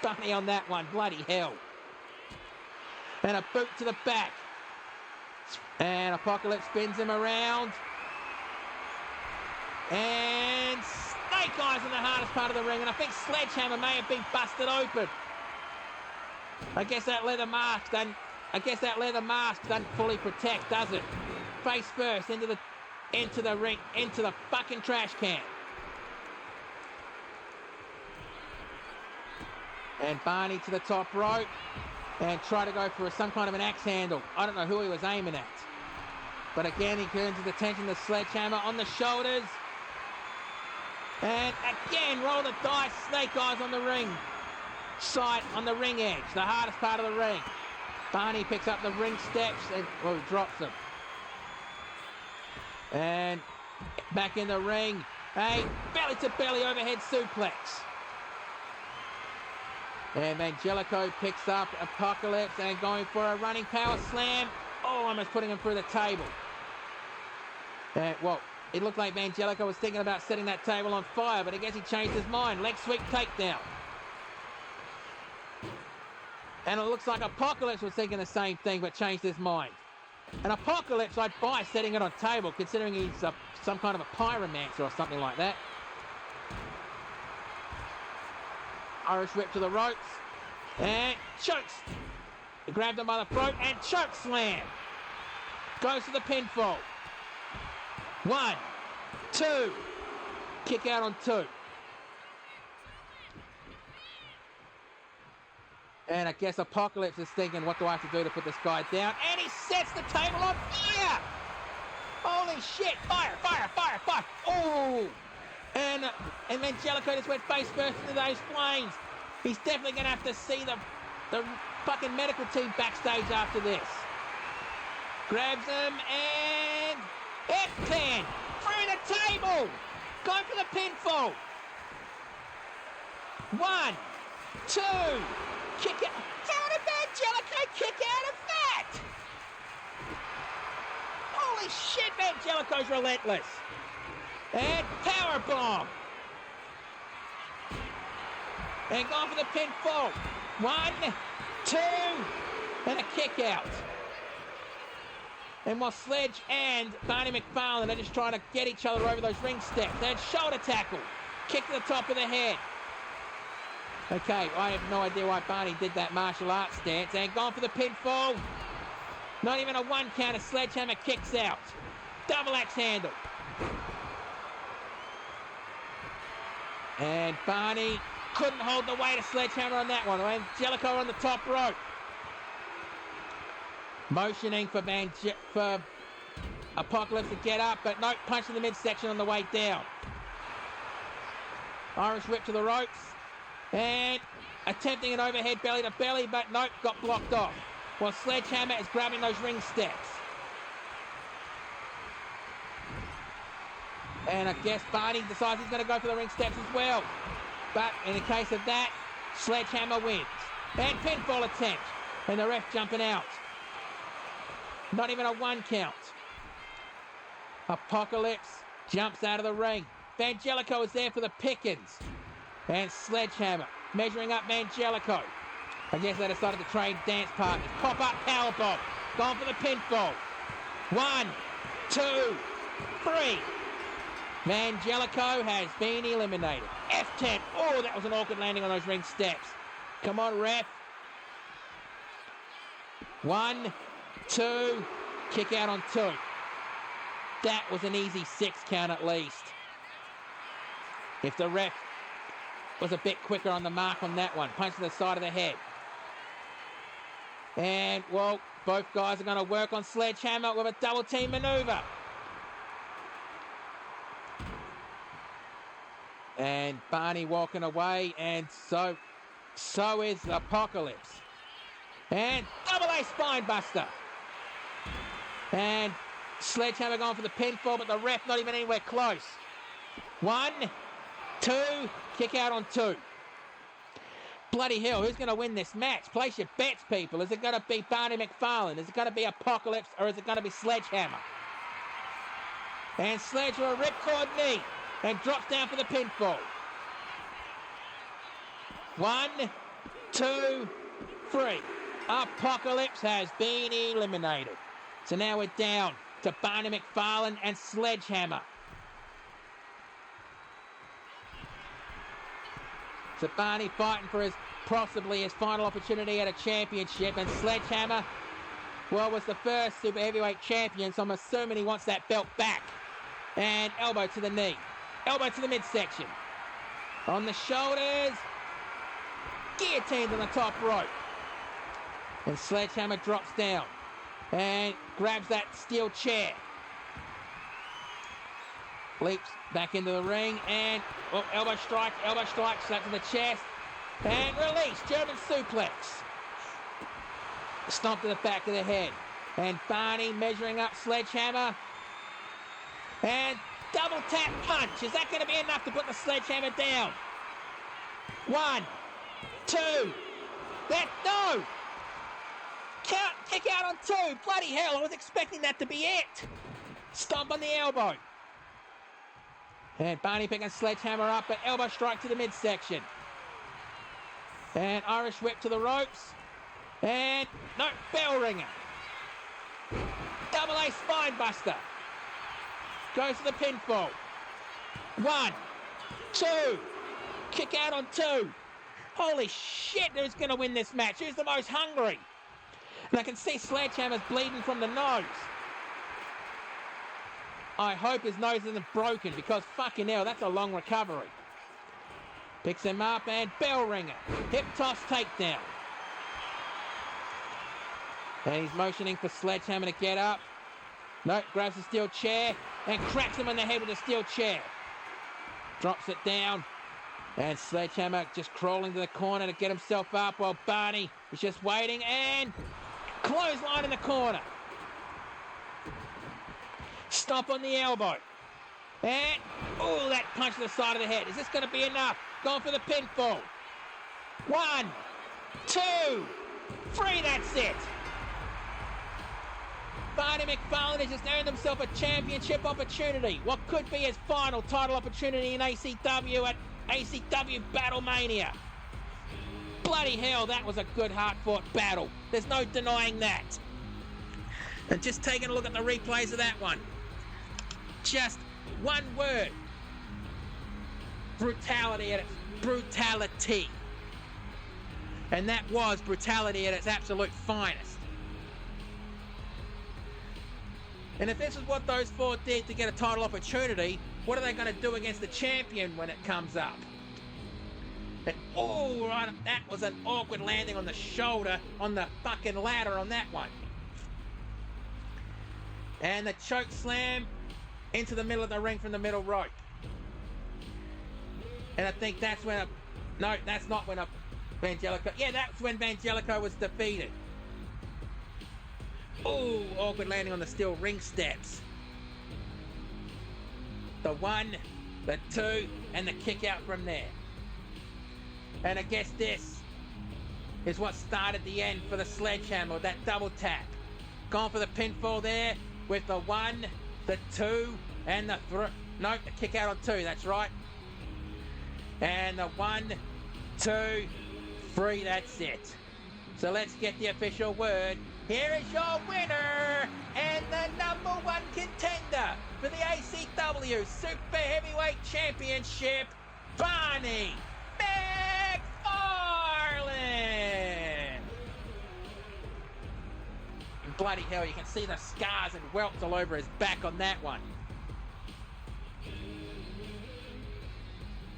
Barney on that one. Bloody hell. And a boot to the back. And Apocalypse spins him around. And Snake Eyes in the hardest part of the ring. And I think Sledgehammer may have been busted open. I guess that leather mask doesn't fully protect, does it? Face first into the ring, into the fucking trash can. And Barney to the top rope and try to go for some kind of an axe handle. I don't know who he was aiming at. But again, he turns his attention to Sledgehammer on the shoulders. And again, roll the dice, Snake Eyes on the ring side, on the ring edge, the hardest part of the ring. Barney picks up the ring steps and drops them. And back in the ring, a belly-to-belly overhead suplex. And Angelico picks up Apocalypse and going for a running power slam. Oh, almost putting him through the table. And, well, it looked like Angelico was thinking about setting that table on fire, but I guess he changed his mind. Leg sweep takedown. And it looks like Apocalypse was thinking the same thing, but changed his mind. And Apocalypse, I'd buy setting it on table, considering he's some kind of a pyromancer or something like that. Irish whip to the ropes. And chokes. He grabbed him by the throat and choke slam. Goes to the pinfall. 1, 2. Kick out on 2. And I guess Apocalypse is thinking, what do I have to do to put this guy down? And he sets the table on fire! Holy shit! Fire, fire, fire, fire! Oh! And then Jellicoe just went face first into those flames. He's definitely going to have to see the fucking medical team backstage after this. Grabs him and F10 through the table. Going for the pinfall. 1, 2, kick out. How did Jellicoe kick out of that? Holy shit, Jellicoe's relentless. And powerbomb. And going for the pinfall. 1, 2, and a kick out. And while Sledge and Barney McFarlane are just trying to get each other over those ring steps. And shoulder tackle. Kick to the top of the head. Okay, I have no idea why Barney did that martial arts stance. And gone for the pinfall. Not even a 1 count. A Sledgehammer kicks out. Double axe handle. And Barney couldn't hold the weight of Sledgehammer on that one. And Jellicoe on the top rope. Motioning for Apocalypse to get up, but nope, punch in the midsection on the way down. Irish whip to the ropes. And attempting an overhead belly to belly, but nope, got blocked off. While Sledgehammer is grabbing those ring steps. And I guess Barney decides he's going to go for the ring steps as well. But in the case of that, Sledgehammer wins. And pinfall attempt. And the ref jumping out. Not even a 1 count. Apocalypse jumps out of the ring. Jellicoe is there for the pickings. And Sledgehammer measuring up Jellicoe. I guess they decided to trade dance partners. Pop-up powerbomb. Gone for the pinfall. 1, 2, 3. Jellicoe has been eliminated. F10. Oh, that was an awkward landing on those ring steps. Come on, ref. 1, 2, kick out on 2. That was an easy 6 count at least. If the ref was a bit quicker on the mark on that one. Punch to the side of the head. And, well, both guys are going to work on Sledgehammer with a double team maneuver. And Barney walking away, and so is Apocalypse. And double A spine buster. And Sledgehammer going for the pinfall, but the ref not even anywhere close. 1, 2, kick out on 2. Bloody hell, who's going to win this match? Place your bets, people. Is it going to be Barney McFarlane? Is it going to be Apocalypse? Or is it going to be Sledgehammer? And Sledge with a ripcord knee. And drops down for the pinfall. 1, 2, 3. Apocalypse has been eliminated. So now we're down to Barney McFarlane and Sledgehammer. So Barney fighting for possibly his final opportunity at a championship. And Sledgehammer, well, was the first super heavyweight champion. So I'm assuming he wants that belt back. And elbow to the knee. Elbow to the midsection. On the shoulders. Guillotined on the top rope. And Sledgehammer drops down. And grabs that steel chair. Leaps back into the ring. And elbow strike, slap to the chest. And release. German suplex. Stomp to the back of the head. And Barney measuring up Sledgehammer. And double tap punch. Is that going to be enough to put the Sledgehammer down? 1, 2. No! Count, kick out on 2. Bloody hell, I was expecting that to be it. Stomp on the elbow. And Barney picking Sledgehammer up, but elbow strike to the midsection. And Irish whip to the ropes. And, no, bell ringer. Double A spine buster. Goes to the pinfall. 1, 2. Kick out on 2. Holy shit, who's going to win this match? Who's the most hungry? And I can see Sledgehammer's bleeding from the nose. I hope his nose isn't broken because fucking hell, that's a long recovery. Picks him up and bell ringer. Hip toss takedown. And he's motioning for Sledgehammer to get up. No, grabs the steel chair and cracks him in the head with a steel chair. Drops it down. And Sledgehammer just crawling to the corner to get himself up while Barney is just waiting and clothesline in the corner. Stop on the elbow. And, oh, that punch to the side of the head. Is this going to be enough? Going for the pinfall. 1, 2, 3, that's it. Barney McFarlane has just earned himself a championship opportunity. What could be his final title opportunity in ACW at ACW Battlemania. Bloody hell, that was a good hard-fought battle. There's no denying that. And just taking a look at the replays of that one. Just one word. Brutality at its brutality. And that was brutality at its absolute finest. And if this is what those four did to get a title opportunity, what are they going to do against the champion when it comes up? And, oh, right, that was an awkward landing on the shoulder on the fucking ladder on that one. And the choke slam into the middle of the ring from the middle rope. And I think that's when no, that's not when Vangelico. Yeah, that's when Vangelico was defeated. Oh, awkward landing on the steel ring steps. The 1, the 2, and the kick out from there. And I guess this is what started the end for the Sledgehammer, that double tap. Gone for the pinfall there with the 1, the 2, and the 3. No, the kick out on 2, that's right. And the 1, 2, 3, that's it. So let's get the official word. Here is your winner and the #1 contender for the ACW Super Heavyweight Championship, Barney McFarlane. Bloody hell, you can see the scars and welts all over his back on that one.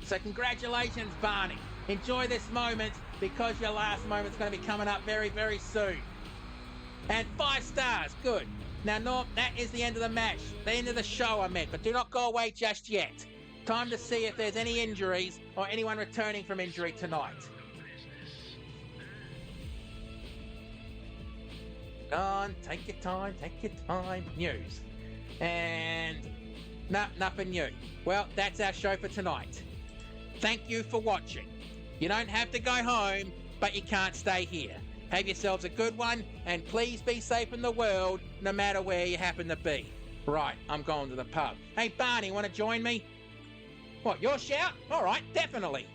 So congratulations, Barney. Enjoy this moment because your last moment's going to be coming up very, very soon. And 5 stars, good. Now, Norm, that is the end of the match. The end of the show, I meant. But do not go away just yet. Time to see if there's any injuries or anyone returning from injury tonight. On, take your time, news. And, no, nothing new. Well, that's our show for tonight. Thank you for watching. You don't have to go home, but you can't stay here. Have yourselves a good one, and please be safe in the world, no matter where you happen to be. Right, I'm going to the pub. Hey, Barney, want to join me? What, your shout? All right, definitely.